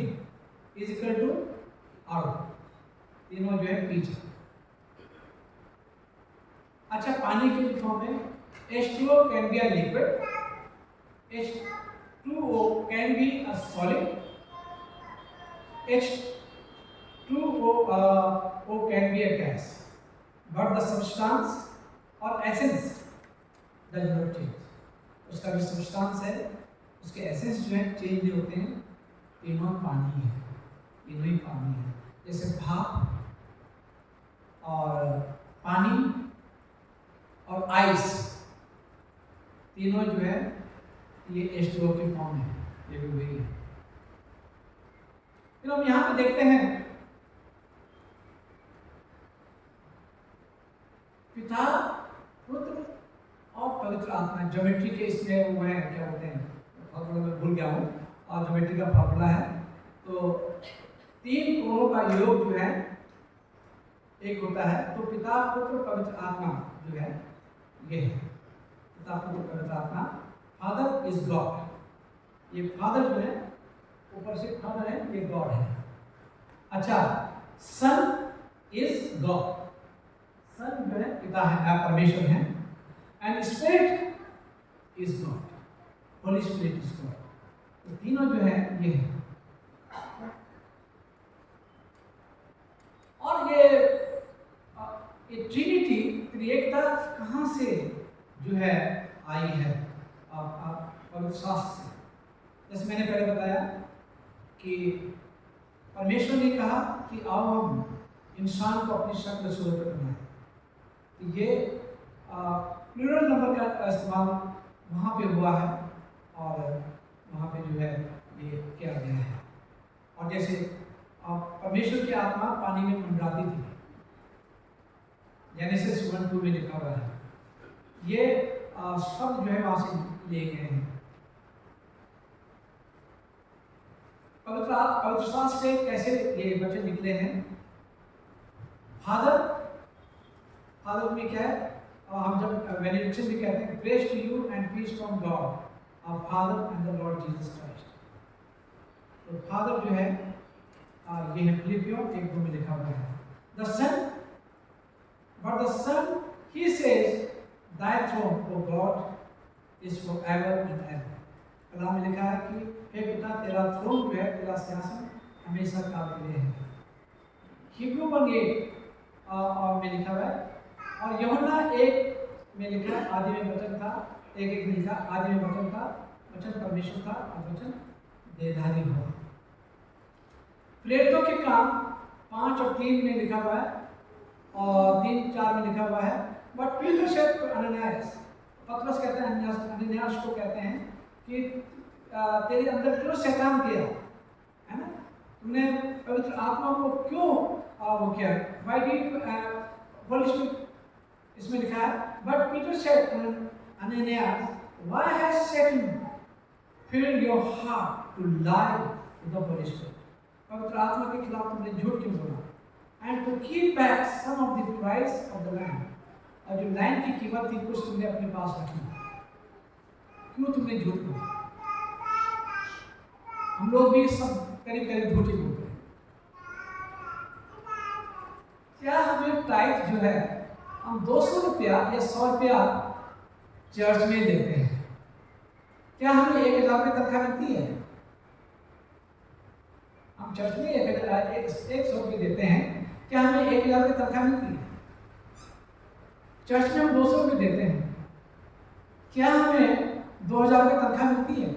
is equal to आड़ू। तीनों जो है बीज है। अच्छा, पानी के फॉर्म में H2O can be a liquid, H2O can be a solid, H2O can be a gas, but the substance or essence does not change. उसका जो substance है, उसके essence जो है change नहीं होते हैं। तीनों पानी है, तीनों ही पानी है। जैसे भाप और पानी और आइस, तीनों जो है ये H2O के फॉर्म है, ये भी वही है। फिर हम यहाँ पे देखते हैं पिता पुत्र और पवित्र आत्मा। ज्योमेट्री के इसमें वो है, क्या बोलते हैं, फॉर्मूला में भूल गया हूँ, और ज्योमेट्री का फॉर्मूला है। तो 3 कोणों का योग जो है एक होता है। तो पिता पुत्र पवित्र आत्मा जो है ये है, पिता पुत्र पवित्र आत्मा। फादर इज गॉड, ये फादर जो है ऊपर से फादर है, ये गॉड है। अच्छा, सन इज गॉड, सन जो है पिता है, परमेश्वर है। And spirit is God, Holi Spirit is God. तो तीनों जो है ये है। और ये ट्रिनिटी, त्रिएकता कहाँ से जो है आई है? पवित्र शास्त्र से। जैसे मैंने पहले बताया कि परमेश्वर ने कहा कि आओ हम इंसान को अपनी शक्ल सूरत पर बनाएं। तो ये प्लूरल नंबर का इस्तेमाल वहाँ पे हुआ है और वहाँ पे जो है ये किया गया है। और जैसे परमेश्वर की आत्मा पानी में मंडराती थी, जेनेसिस 1:2 में लिखा हुआ है। ये शब्द जो है वहाँ से लिए गए हैं। पवित्र शास्त्र से कैसे ये वचन निकले हैं? फादर में क्या है? हम जब बेनेडिक्शन भी कहते हैं, grace to you and peace from God our Father and the Lord Jesus Christ. तो फादर जो है ये है फिलिपियों 1:2 में लिखा हुआ है। The son, but the son he says thy throne O God is for ever and ever. कलाम में लिखा है कि हे पिता, तेरा थ्रोन जो है, तेरा सिंहासन हमेशा काल के लिए है। हिब्रू 1:8 में लिखा हुआ है। और यूहन्ना 1 में लिखा है, आदि में वचन था, 1:1 में लिखा, आदि में वचन था, वचन परमेश्वर था और वचन देहधारी हुआ। प्रेरितों के काम 5 और 3 में लिखा हुआ है और 3-4 में लिखा हुआ है। बट पीटर सेड टू अननियास, पतरस कहते हैं अननियास को कहते हैं कि तेरे अंदर क्यों शैतान किया है ना, तुमने पवित्र आत्मा को क्यों वो किया? व्हाई डिड होली स्पिरिट, इसमें लिखा है, but Peter said Ananias, why has Satan filled your heart to lie with the Holy Spirit. पवित्र आत्मा के खिलाफ तुमने झूठ क्यों बोला? And to keep back some of the price of the land, और जो लैंड की कीमत थी कुछ तुमने अपने पास रखी, क्यों तुमने झूठ बोला? हम लोग भी सब करीब करीब झूठ ही बोलते हैं। क्या हमें टाइट जो है हम 200 रुपया या 100 रुपया चर्च में देते हैं? क्या हमें 1000 की तनख्वाह मिलती है? हम चर्च में 100 रुपये देते हैं, क्या हमें 1000 की तनख्वाह मिलती है? चर्च में हम 200 रुपये देते हैं, क्या हमें 2000 की तनख्वाह मिलती है?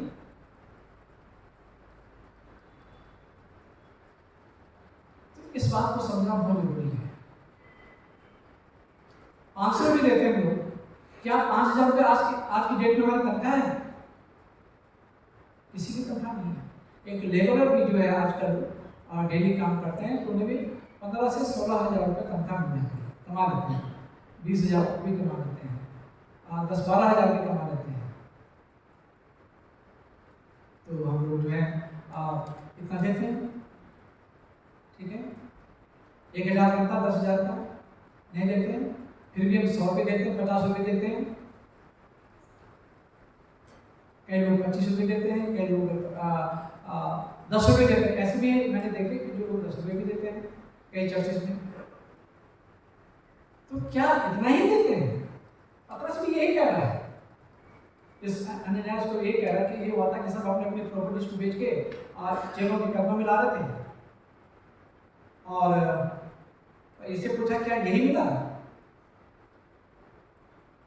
तो इस बात को समझना बहुत जरूरी है। 500 भी देते हैं हम लोग, क्या 5000 रुपये आज की डेट में हमारी तनख्वाह है? किसी की तनख्वाह नहीं है। एक लेबरर भी जो है आजकल डेली काम करते हैं तो उन्हें भी 15 से 16,000 रुपये तनख्वाह मिल जाती है, कमा लेते हैं। 20,000 भी कमा लेते हैं, 10-12 हज़ार भी कमा लेते हैं। तो हम लोग जो है इतना देते हैं, ठीक है। 1,000 बनता 10,000 का नहीं देते हैं, फिर भी हम 100 रुपये देते हैं, 50 रुपये देते हैं, कई लोग 25 रुपये देते हैं, कई लोग 10 रुपये देते हैं। ऐसे भी मैंने देखे कि जो लोग 10 रुपये भी देते हैं कई चर्चेज में। तो क्या इतना ही देते हैं? पतरस भी यही कह रहा है, इस अननियास को यही कह रहा है कि ये हुआ था कि सब अपने अपनी प्रॉपर्टीज को बेच के चेलों के कदमों में ला रहे थे। और इससे पूछा क्या यही मिला?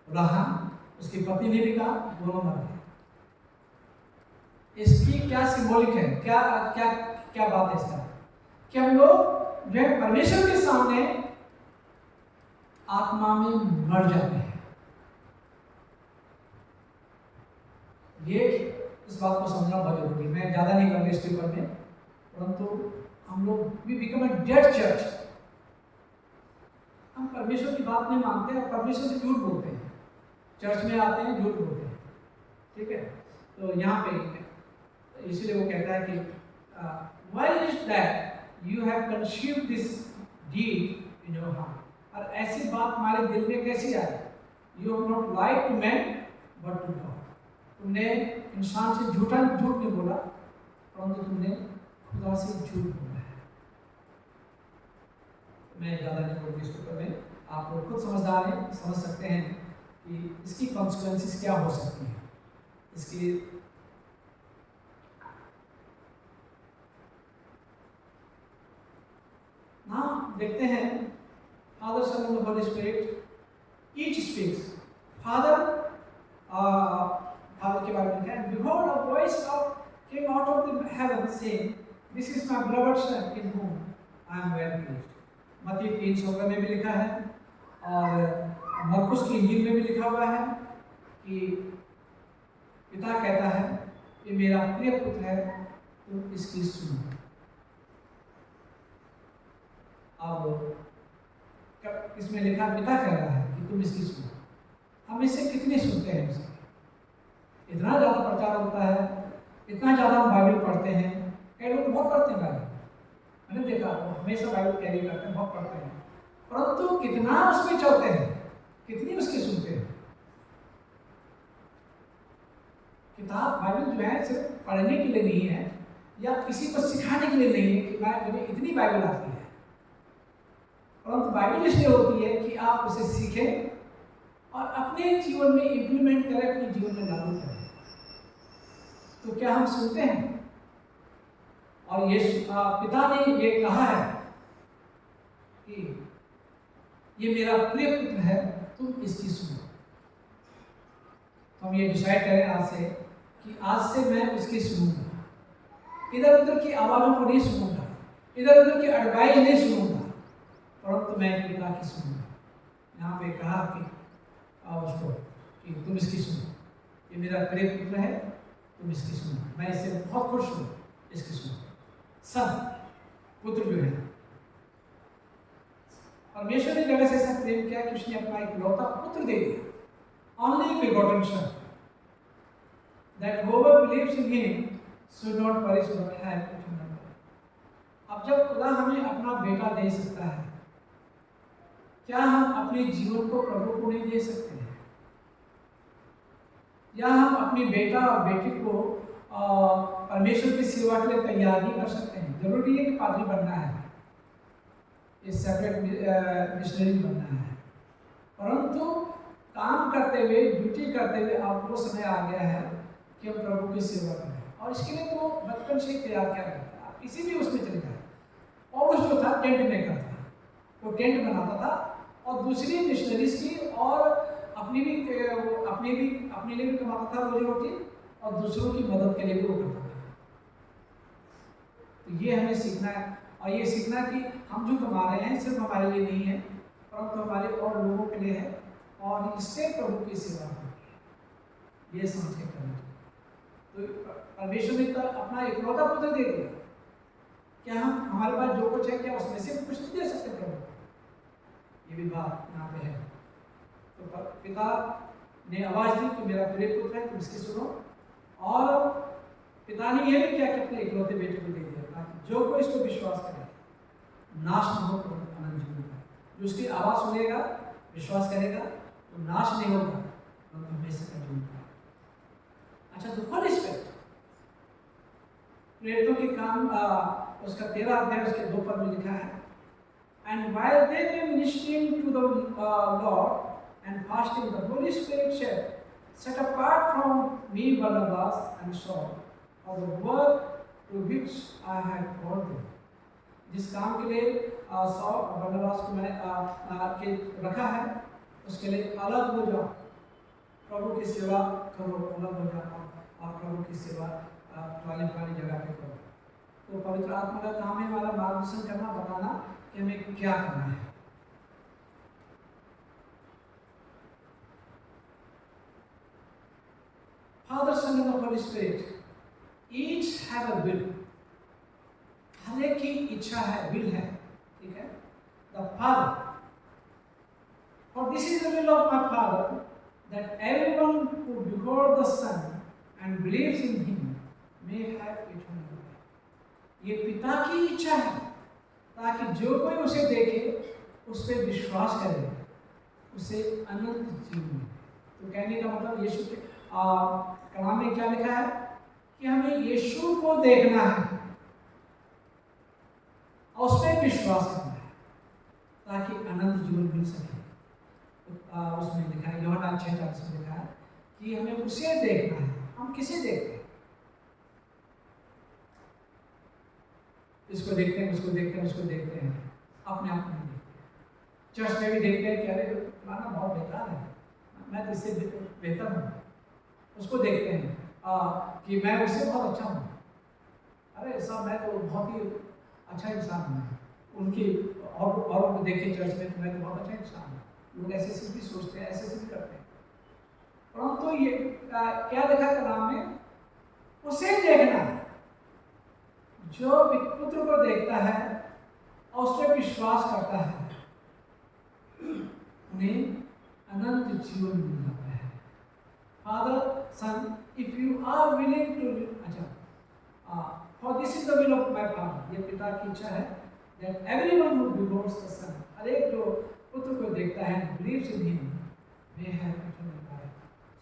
बोला हाँ। उसकी पत्नी ने भी कहा, दोनों मर गए। इसकी क्या सिंबॉलिक है, क्या क्या क्या बात है इसका? कि हम लोग जो है परमेश्वर के सामने आत्मा में मर जाते हैं। ये इस बात को समझना बहुत जरूरी है। मैं ज़्यादा नहीं करूँगा इसके ऊपर में, परंतु हम लोग भी बिकम अ डेड चर्च। हम परमेश्वर की बात नहीं मानते हैं, परमेश्वर से झूठ बोलते हैं, चर्च में आते हैं झूठ बोलते हैं, ठीक है। तो यहाँ पे इसलिए वो कहता है कि why is that you have conceived this deed in your heart? और ऐसी बात हमारे दिल में कैसी आई? You have not lied to men but to God. तुमने इंसान से झूठ नहीं बोला, परंतु तुमने खुदा से झूठ बोला है। मैं ज़्यादा नहीं बोलूँगी इसके ऊपर में, आप लोग खुद समझदार हैं, समझ सकते हैं कि इसकी कॉन्सिक्वेंसेस क्या हो सकती हैं। इसकी देखते हैं Father Son and Holy Spirit each speaks. Father came out of the heaven saying, "This is my beloved Son in whom I am well pleased." मत्ती 3:16 में भी लिखा है और मरकुस की इंजील में भी लिखा हुआ है कि पिता कहता है कि मेरा प्रिय पुत्र है, तुम इसकी सुनो। अब इसमें लिखा पिता कह रहा है कि तुम इसकी सुनो। हम इससे कितने सुनते हैं उसकी? इतना ज़्यादा प्रचार होता है, इतना ज़्यादा हम बाइबल पढ़ते हैं। कई लोग बहुत पढ़ते हैं बाइबल, मैंने देखा वो हमेशा बाइबल कैरी करते हैं, बहुत पढ़ते हैं, परंतु कितना उसमें चलते हैं, कितनी उसकी सुनते हैं। किताब बाइबल जो है सिर्फ पढ़ने के लिए नहीं है या किसी को सिखाने के लिए नहीं है कि मुझे इतनी बाइबल आती है, परंतु बाइबल इसलिए होती है कि आप उसे सीखें और अपने जीवन में इम्प्लीमेंट करें, अपने जीवन में लागू करें। तो क्या हम सुनते हैं? और ये पिता ने ये कहा है कि ये मेरा प्रिय पुत्र है, तुम इसकी सुनो। तो हम ये डिसाइड करें आज से कि आज से मैं उसकी सुनूंगा, इधर उधर की आवाज़ों को नहीं सुनूंगा, इधर उधर की एडवाइस नहीं सुनूंगा, परंतु मैं पिता की सुनूंगा। यहाँ पे कहा कि उसको कि तुम इसकी सुनो, ये मेरा प्रिय पुत्र है, तुम इसकी सुनो, मैं इससे बहुत खुश हूँ, इसकी सुनो। सन पुत्र जो है, परमेश्वर ने जगह से ऐसा प्रेम किया कि उसने अपना इकलौता पुत्र दे दिया, only begotten son, that whoever believes in him should not perish but have eternal life. अब जब खुदा हमें अपना बेटा दे सकता है, क्या हम अपने जीवन को प्रभु को नहीं दे सकते हैं? या हम अपनी बेटा और बेटी को परमेश्वर की सेवा के लिए तैयार नहीं कर सकते हैं? जरूरी है कि पादरी बनना है, ये सेपरेट मिशनरी बनना है, परंतु काम करते हुए, ड्यूटी करते हुए आपको समय आ गया है कि हम प्रभु की सेवा करें। और इसके लिए तो बचपन से तैयार किया जाता है। आप किसी भी उसमें चले जाए, पौलुस जो था टेंट मेकर था, वो टेंट बनाता था और दूसरी मिशनरीज की और अपने लिए भी कमाता था रोजी रोटी, और दूसरों की मदद के लिए भी वो करता था। तो ये हमें सीखना है, और ये सीखना कि हम जो कमा रहे हैं सिर्फ हमारे लिए नहीं है, परंतु हमारे और लोगों के लिए है, और इससे प्रभु की सेवा होगी, ये समझ के करना। तो परमेश्वर ने तो अपना इकलौता पुत्र दे दिया, क्या हम हमारे पास जो कुछ है क्या उसमें से कुछ नहीं दे सकते प्रभु? ये भी बात यहाँ पे है। तो पिता ने आवाज दी कि मेरा प्रिय पुत्र है, तुम इसकी सुनो। और पिता ने यह भी किया कि अपने इकलौते बेटे को दे दिया, ताकि जो कोई इस पर विश्वास करे नाश न हो, परंतु अनंत जीवन पाए। जो उसकी आवाज़ सुनेगा, विश्वास करेगा, तो नाश नहीं होगा, परंतु हमेशा का जीवन पाए। अच्छा, तो होली स्पिरिट प्रेरितों के काम उसका 13 अध्याय उसके 2 पद में लिखा है, and while they were ministering to the Lord and fasting, the Holy Spirit said, "Set apart from me Barnabas and Saul for the work to which I have called them." जिस काम के लिए सौल और बरनबास को मैंने रखा है, उसके लिए अलग हो जाओ, प्रभु की सेवा करो, अलग हो जाओ और प्रभु की सेवा फलानी जगह पे करो। तो पवित्र आत्मा का काम है हमारा मार्गदर्शन करना, बताना कि हमें क्या करना है। Father, Son and the Holy Spirit each have a will. हर एक की इच्छा है, will है, ठीक है? The Father, for this is the will of my Father, that everyone who beholds the Son and believes in Him may have eternal life. ये पिता की इच्छा है, ताकि जो कोई उसे देखे, उस पर विश्वास करे, उसे अनंत जीवन मिले। तो कहने का मतलब यीशु के कलाम में क्या लिखा है कि हमें यीशु को देखना है और उस पर विश्वास करना है, ताकि अनंत जीवन मिल सके। उसमें लिखा है, यूहन्ना 6:40 में लिखा है कि हमें उसे देखना है। हम किसे देखते हैं? इसको देखते हैं, उसको देखते हैं, उसको देखते हैं, अपने आप नहीं देखते हैं। चर्च में भी देखते हैं कि अरे फलाना बहुत बेकार है, मैं तो इससे बेहतर हूँ। उसको देखते हैं कि मैं उससे बहुत अच्छा हूँ, अरे साहब मैं तो बहुत ही अच्छा इंसान हूँ, उनकी औरों को देख के चर्च में तो मैं तो बहुत अच्छा इंसान हूँ। लोग ऐसे भी सोचते हैं, ऐसे भी करते हैं। परंतु ये क्या देखा कलाम में? उसे देखना जो पुत्र को देखता है और उस पर विश्वास करता है, उन्हें अनंत जीवन मिल जाता है। Father son, if you are willing to, अच्छा, for this is the will of my father, ये पिता की इच्छा है, that everyone who belongs the son, हर एक जो पुत्र को देखता है, बिलीव्स इन हिम, वे have eternal life,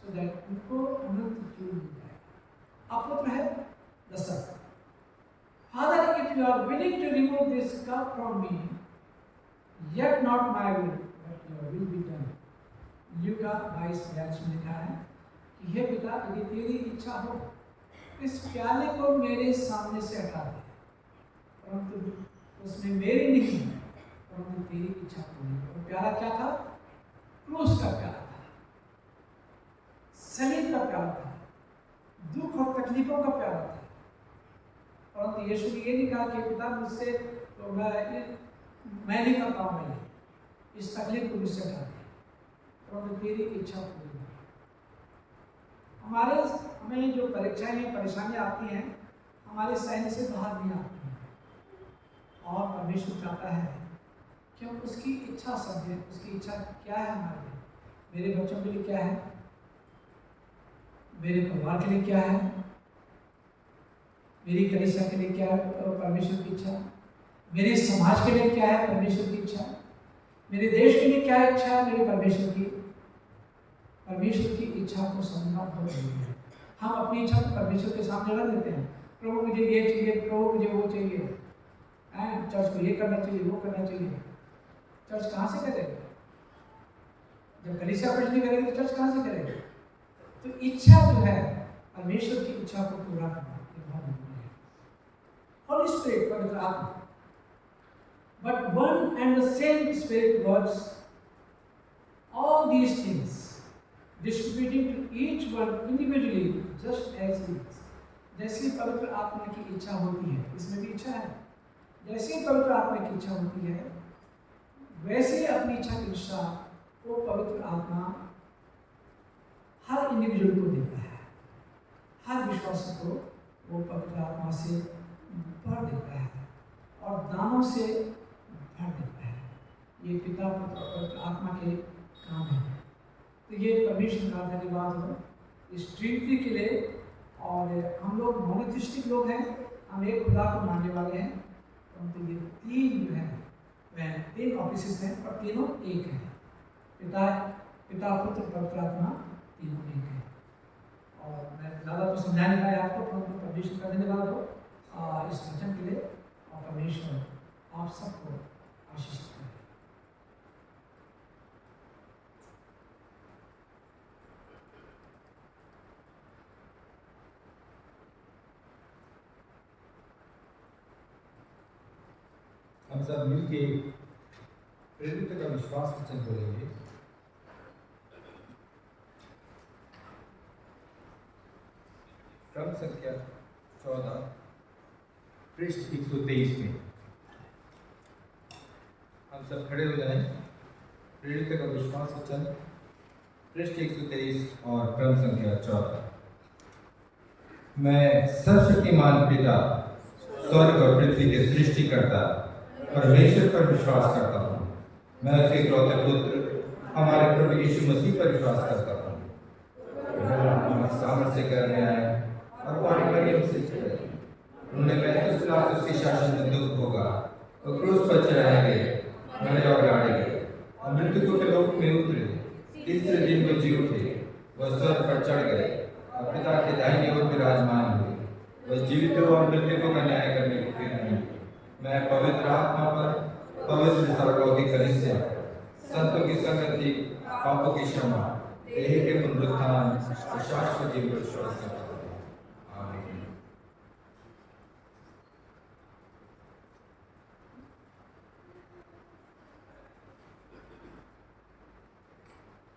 so that उनको अनंत जीवन मिल जाएगा। अब पुत्र है the son. Father, if you are willing to remove this cup from me, yet not my will, but your will be done. Yucca 22 में लिखा है कि हे पिता, यदि तेरी इच्छा हो, इस प्याले को मेरे सामने से हटा दे, परंतु उसमें मेरी नहीं, परंतु तेरी इच्छा पूरी हो। प्याला क्या था? क्रूस का प्याला था, सलीब का प्याला था, दुख और तकलीफों का प्याला था। परंतु यीशु ने ये नहीं कहा कि पिता मुझसे तो मैं नहीं कर पाऊंगा, इस तकलीफ को मुझसे हटा दे, परंतु तेरी इच्छा पूरी हो। हमें जो परीक्षाएं परेशानियां आती हैं, हमारे सहने से बाहर नहीं आती हैं, और परमेश्वर चाहता है कि हम उसकी इच्छा समझें। उसकी इच्छा क्या है हमारे लिए, मेरे बच्चों के लिए क्या है, मेरे परिवार के लिए क्या है, मेरी कलीसिया के लिए क्या है परमेश्वर की इच्छा, मेरे समाज के लिए क्या है परमेश्वर की इच्छा, मेरे देश के लिए क्या इच्छा है मेरे परमेश्वर की। परमेश्वर की इच्छा को समझना बहुत जरूरी है। हम अपनी इच्छा को परमेश्वर के सामने रख देते हैं, प्रभु मुझे ये चाहिए, प्रभु मुझे वो चाहिए, चर्च को ये करना चाहिए, वो करना चाहिए। चर्च कहाँ से करेगा? जब कलीसिया कुछ नहीं करेगी तो चर्च कहाँ से करेगा? तो इच्छा जो है, परमेश्वर की इच्छा को पूरा करना बहुत जरूरी है। Holy Spirit, पवित्र आत्मा, but one and the same Spirit works all these things, distributing to each one individually just as he is. जैसी पवित्र आत्मा की इच्छा होती है, इसमें भी इच्छा है, जैसी पवित्र आत्मा की इच्छा होती है, वैसे अपनी इच्छा के अनुसार वो पवित्र आत्मा हर इंडिविजुअल को देता है, हर विश्वासी को वो पवित्र आत्मा से भर देता है और दानों से भर देता है। ये पिता पुत्र पवित्र आत्मा के काम है। तो ये परमेश्वर का धन्यवाद हो इस ट्रिनिटी के लिए। और हम लोग मोनोथिस्टिक लोग हैं, हम एक खुदा को मानने वाले हैं, परंतु ये तीन जो है वह तीन ऑफिसेस हैं और तीनों एक हैं। पिता पुत्र पवित्र आत्मा तीनों एक हैं। और मैं ज़्यादा तो समझा नहीं पाया आपको, परंतु परमेश्वर का धन्यवाद हो इस वचन के लिए, और परमेश्वर आप सबको आशीष करें। हम सब मिलके प्रेरित का विश्वास वचन बोलेंगे। क्रम संख्या 14 पृष्ठ 123 में हम सब खड़े हो जाएं। प्रेरित का विश्वास वचन पृष्ठ 123 और क्रम संख्या 14। मैं सर्वशक्तिमान पिता, स्वर्ग और पृथ्वी के सृष्टिकर्ता परमेश्वर पर विश्वास करता हूँ। मैं उसके इकलौते पुत्र हमारे प्रभु यीशु मसीह पर विश्वास करता हूँ। सामर्थ्य से करने आए और वो मरियम से चले। उन्होंने पैंतीस लाख उसके शासन में दुख होगा, वो क्रूस पर चढ़ाए गए, मरे और गाड़े गए और मृतकों के लोक में उतरे। तीसरे दिन वो जी उठे, वह स्वर्ग पर चढ़ गए और पिता के दाहिनी ओर विराजमान हुए। वह जीवितों और मृतकों का न्याय करने को फिर नहीं। मैं पवित्र आत्मा पर, पवित्र सार्वलौकिक कलीसिया, संतों की संगति, पापों की क्षमा, देह के पुनरुत्थान और शाश्वत जीवन पर विश्वास करता हूँ। आमीन।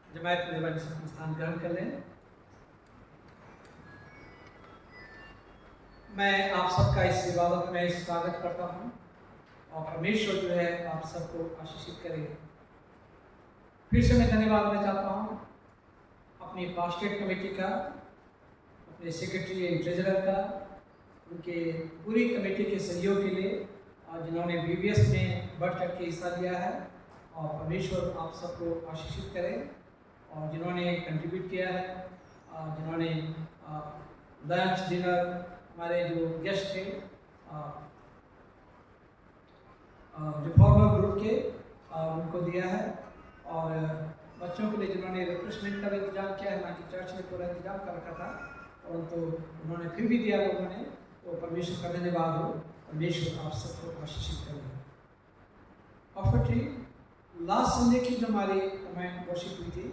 जमायत में स्थान ग्रहण कर लें। मैं आप सबका इस इबादत में स्वागत करता हूँ और परमेश्वर जो है आप सबको आशीषित करेंगे। फिर से मैं धन्यवाद देना चाहता हूँ अपनी पास्टेट कमेटी का, अपने सेक्रेटरी एंड ट्रेजरर का, उनके पूरी कमेटी के सहयोग के लिए और जिन्होंने VBS में बढ़ चढ़ के हिस्सा लिया है। और परमेश्वर आप सबको आशीषित करें और जिन्होंने कंट्रीब्यूट किया है, जिन्होंने लंच डिनर, हमारे जो गेस्ट थे रिफॉर्मर ग्रुप के, उनको दिया है। और बच्चों के लिए जिन्होंने रिफ्रेशमेंट का भी इंतजाम किया है, ना कि चर्च में पूरा इंतजाम कर रखा था, परंतु उन्होंने फिर भी दिया लोगों ने, तो परमेश्वर का धन्यवाद हो। परमेश्वर आप सबको आशीषित करें। ऑफर्टी लास्ट संडे की जो हमारी कमेंट वर्शिप हुई थी,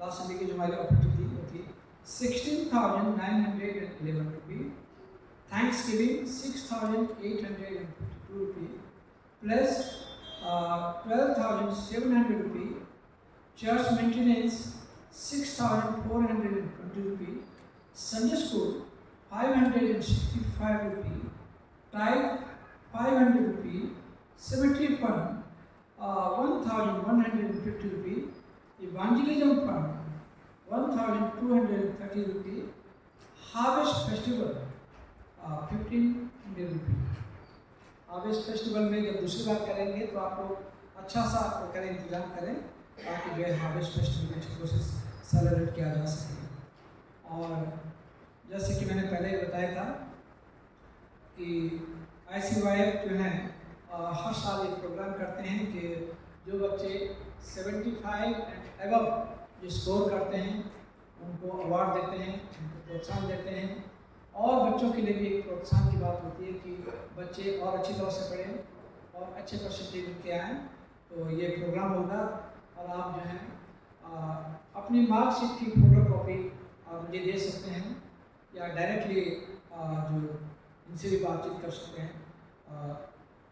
लास्ट संडे की जो हमारी ऑफर्टी थी वो थी 16,911 रुपये, थैंक्स गिविंग 6,852 रुपये, प्लस 12,700 रुपये, चर्च मेंटेनेंस 6,420 रुपये, संडे स्कूल 565 रुपये, टाइप 500 रुपये, सेमेट्री फंड 1,150 रुपये, इवांजलिज्म फंड 1,230 रुपये, हार्वेस्ट फेस्टिवल 1,500 रुपये। हार्वेस्ट फेस्टिवल में जब दूसरी बार करेंगे तो आप लोग अच्छा सा करें, इंतजाम करें ताकि जो है हार्वेस्ट फेस्टिवल अच्छी तरह से सेलिब्रेट किया जा सके। और जैसे कि मैंने पहले बताया था कि ICYF जो है हर साल एक प्रोग्राम करते हैं कि जो बच्चे 75 एंड एबव जो स्कोर करते हैं उनको अवार्ड देते हैं, उनको प्रोत्साहन देते हैं। और बच्चों के लिए भी एक प्रोत्साहन की बात होती है कि बच्चे और अच्छी तरह से पढ़ें और अच्छे परसेंटेज उनके आएँ। तो ये प्रोग्राम होगा और आप जो है अपनी मार्कशीट की फ़ोटोकॉपी मुझे दे सकते हैं या डायरेक्टली जो इनसे भी बातचीत कर सकते हैं।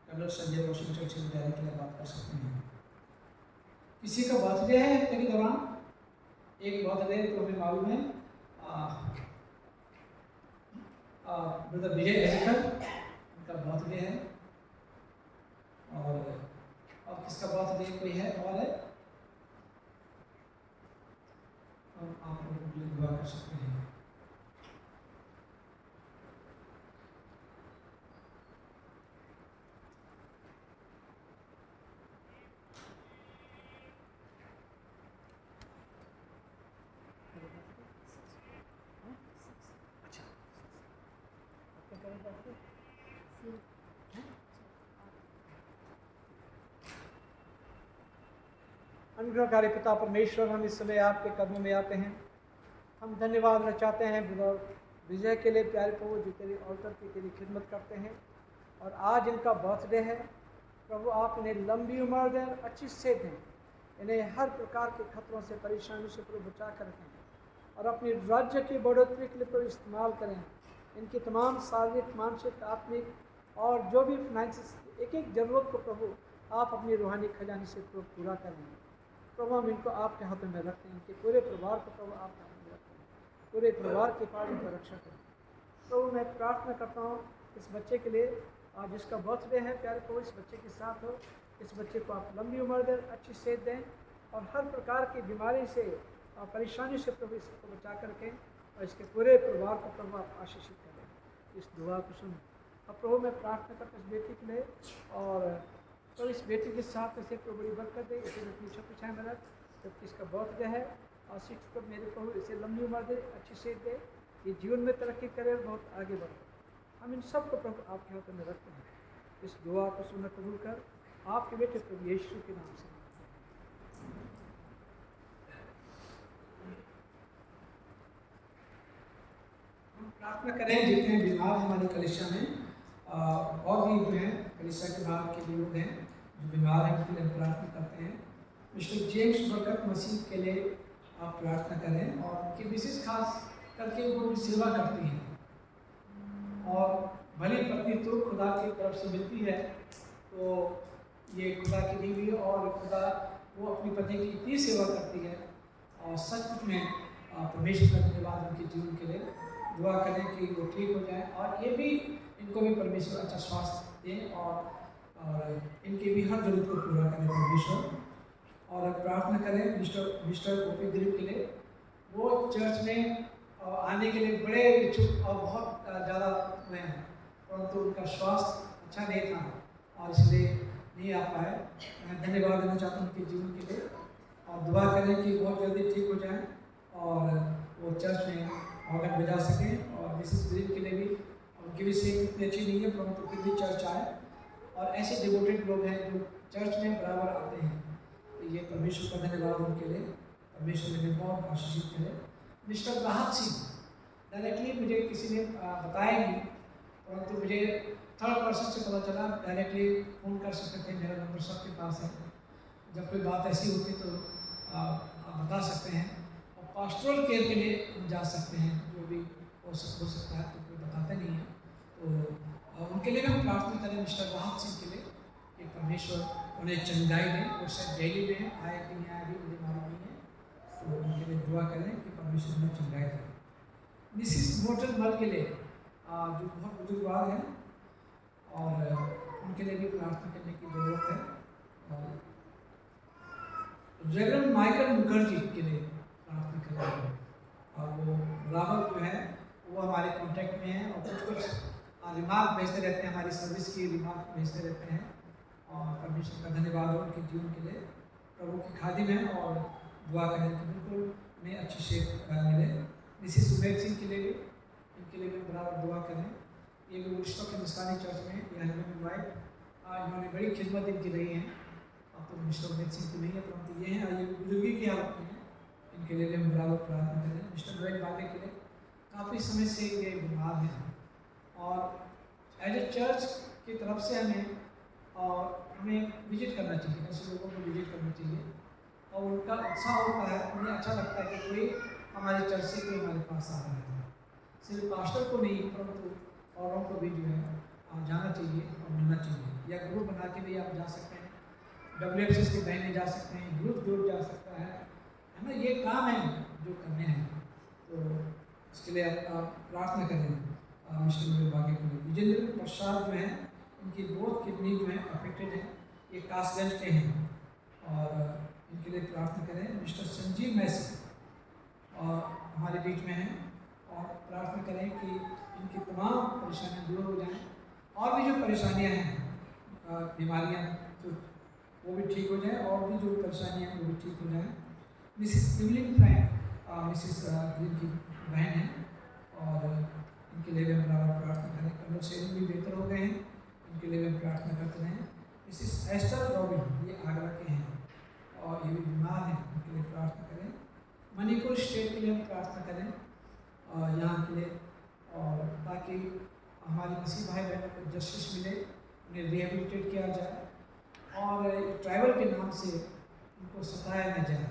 कर्नल संजय वॉशिंगटन से डायरेक्टली बात कर सकते हैं। किसी का बर्थडे है हफ्ते के दौरान, एक बर्थडे तो हमें मालूम है ब्रदर विजय एजिकल, उनका बर्थडे है। और किसका बर्थडे कोई है और है, आप लोगों के लिए दुआ कर सकते हैं। अनुग्रहकारी पिता परमेश्वर, हम इस समय आपके कदमों में आते हैं। हम धन्यवाद देना चाहते हैं ब्रदर विजय के लिए, प्यारे प्रभु जो तेरी ऑल्टर की तेरी खिदमत करते हैं और आज इनका बर्थडे है। प्रभु आप इन्हें लंबी उम्र दें, अच्छी सेहत दें, इन्हें हर प्रकार के खतरों से परेशानी से प्रभु बचा कर रखें और अपनी राज्य की बढ़ोतरी के लिए प्रभु इस्तेमाल करें। इनकी तमाम शारीरिक, मानसिक, आत्मिक और जो भी फाइनेंस एक एक ज़रूरत को प्रभु आप अपनी रूहानी खजाने से प्रभु पूरा करें। प्रभु हम इनको आपके हाथों में रखते हैं, इनके पूरे परिवार को प्रभु आपके हाथों में रखते हैं, पूरे परिवार के पास इनका रक्षा करें। प्रभु मैं प्रार्थना करता हूँ इस बच्चे के लिए आज जिसका बर्थडे है, प्यारे प्रभु इस बच्चे के साथ हो, इस बच्चे को आप लंबी उम्र दें, अच्छी सेहत दें और हर प्रकार की बीमारी से परेशानी से प्रभु इसको बचा कर रखें और इसके पूरे परिवार को प्रभु आप आशीषित करें। इस दुआ को सुन। अब प्रभु मैं प्रार्थना करता इस बेटी के लिए और तो इस बेटी के साथ इसे प्रभु बड़ी बरकत दे, इसे अपनी छुपी छाया में रख, जबकि इसका बर्थडे है और शिक्ष पर मेरे प्रभु इसे लंबी उम्र दे, अच्छी सेहत दे, ये जीवन में तरक्की करे और बहुत आगे बढ़े। हम इन सब को प्रभु आपके हाथों में रखते हैं। इस दुआ को सुनना कबूल कर आपके बेटे प्रभु यीशु के नाम से। हम प्रार्थना करें जितने बीमार हमारी कलीसिया में और भी जो हैं कलीसिया के बाहर के लोग हैं जो बीमार हैं, उनके लिए प्रार्थना करते हैं। मिस्टर जेम्स बरकत मसीह के लिए आप प्रार्थना करें और उनकी विशेष खास करके वो भी सेवा करती हैं और भली पत्नी तो खुदा की तरफ से मिलती है, तो ये खुदा की दी हुई और खुदा वो अपनी पति की इतनी सेवा करती है और सचमुच में परमेश्वर का धन्यवाद उनके जीवन के लिए। दुआ करें कि वो ठीक हो जाए और ये भी इनको भी परमेश्वर अच्छा स्वास्थ्य दें और इनकी भी हर जरूरत को पूरा करें परमेश्वर। और प्रार्थना करें मिस्टर गोपी दिलीप के लिए। वो चर्च में आने के लिए बड़े इच्छुक और बहुत ज़्यादा में हैं, परंतु उनका स्वास्थ्य अच्छा नहीं था और इसलिए नहीं आ पाए। मैं धन्यवाद देना चाहता हूँ उनके जीवन के लिए और दुआ करें कि बहुत जल्दी ठीक हो जाए और वो चर्च में ऑर्गन बजा सकें। और मिसेस दिलीप के लिए भी, उनकी भी सेहत इतनी अच्छी नहीं है परंतु फिर भी चर्च आए और ऐसे डिवोटेड लोग हैं जो चर्च में बराबर आते हैं, तो ये परमेश्वर का धन्यवाद उनके लिए। परमेश्वर ने बहुत आशीषित करे। मिस्टर राहत सिंह, डायरेक्टली मुझे किसी ने बताया नहीं, परंतु मुझे थर्ड पर्सन से पता चला, डायरेक्टली फ़ोन कर सकते थे, मेरा नंबर सबके पास है। जब कोई बात ऐसी होती तो आप बता सकते हैं और पास्टोरल केयर के लिए हम जा सकते हैं, जो भी हो सकता है, तो कोई बताते नहीं है। तो उनके लिए हम प्रार्थना करें मिस्टर राहत सिंह के लिए कि परमेश्वर उन्हें चंगाई दें। वो शायद दिल्ली में आए कि नहीं आए अभी मुझे मालूम नहीं है, तो उनके लिए दुआ करें कि परमेश्वर उन्हें चंगाई दें। मिसिस मोटन मल के लिए जो बहुत बुजुर्गवार हैं और उनके लिए भी प्रार्थना करने की ज़रूरत है। और रेवरेंड माइकल मुखर्जी के लिए प्रार्थना करें। और वो रावल जो है वो हमारे कांटेक्ट में हैं और कुछ रिमार्क भेजते रहते हैं, हमारी सर्विस की रिमार्क भेजते रहते हैं और परमेश्वर का धन्यवाद हो उनके जीवन के लिए। प्रभु की खादिम है और दुआ करें कि बिल्कुल उन्हें अच्छी सेहत मिले। मिसिस सुमेर सिंह के लिए भी, इनके लिए भी बराबर दुआ करें। ये भी वरिष्ठों के हिंदुस्तानी चर्च में ये हस्बैंड एंड वाइफ, इन्होंने बड़ी खिदमत इनकी रही है। अब तो मिस्टर सुमेर सिंह की नहीं है परंतु ये हैं, ये बुजुर्गी की हालत में है, इनके लिए भी हम बराबर प्रार्थना करें। मिस्टर ड्वेन बाले के लिए काफ़ी समय से ये बीमार हैं और एज ए चर्च की तरफ से हमें विजिट करना चाहिए, ऐसे लोगों को विजिट करना चाहिए और उनका उत्साह होता है, उन्हें अच्छा लगता है कि कोई हमारे चर्च से कोई हमारे पास आ रहा है। सिर्फ पास्टर को नहीं परंतु औरों को भी जो है जाना चाहिए और मिलना चाहिए। या ग्रुप बना के भी आप जा सकते हैं, WFCs की बहनें जा सकते हैं, यूथ ग्रुप जा सकता है ना। ये काम है जो करने हैं, तो इसके लिए आप प्रार्थना करें। मिस्टर बागे के लिए विजेंद्र प्रसाद जो हैं, इनकी बोथ किडनी जो है अफेक्टेड है, ये कासगंज के हैं और इनके लिए प्रार्थना करें। मिस्टर संजीव मैसी और हमारे बीच में हैं और प्रार्थना करें कि इनकी तमाम परेशानियां दूर हो जाएं और भी जो परेशानियां हैं बीमारियां तो वो भी ठीक हो जाए और भी जो परेशानियां हैं वो भी ठीक हो जाएं। Mrs Evelyn Frank Mrs green की बहन हैं और इनके लिए भी हम बराबर प्रार्थना करें। कर्नल सेवन भी बेहतर हो गए हैं, इनके लिए भी हम प्रार्थना करते रहें। मिसिस एस्टर रॉबिन ये आगरा के हैं और ये भी बीमार हैं, उनके लिए प्रार्थना करें। मणिपुर स्टेट के लिए हम प्रार्थना करें और यहाँ के लिए, और ताकि हमारे मसीह भाई बहनों को जस्टिस मिले, उन्हें रिहेबिलिटेट किया जाए और ट्राइबल के नाम से उनको सताया न जाए,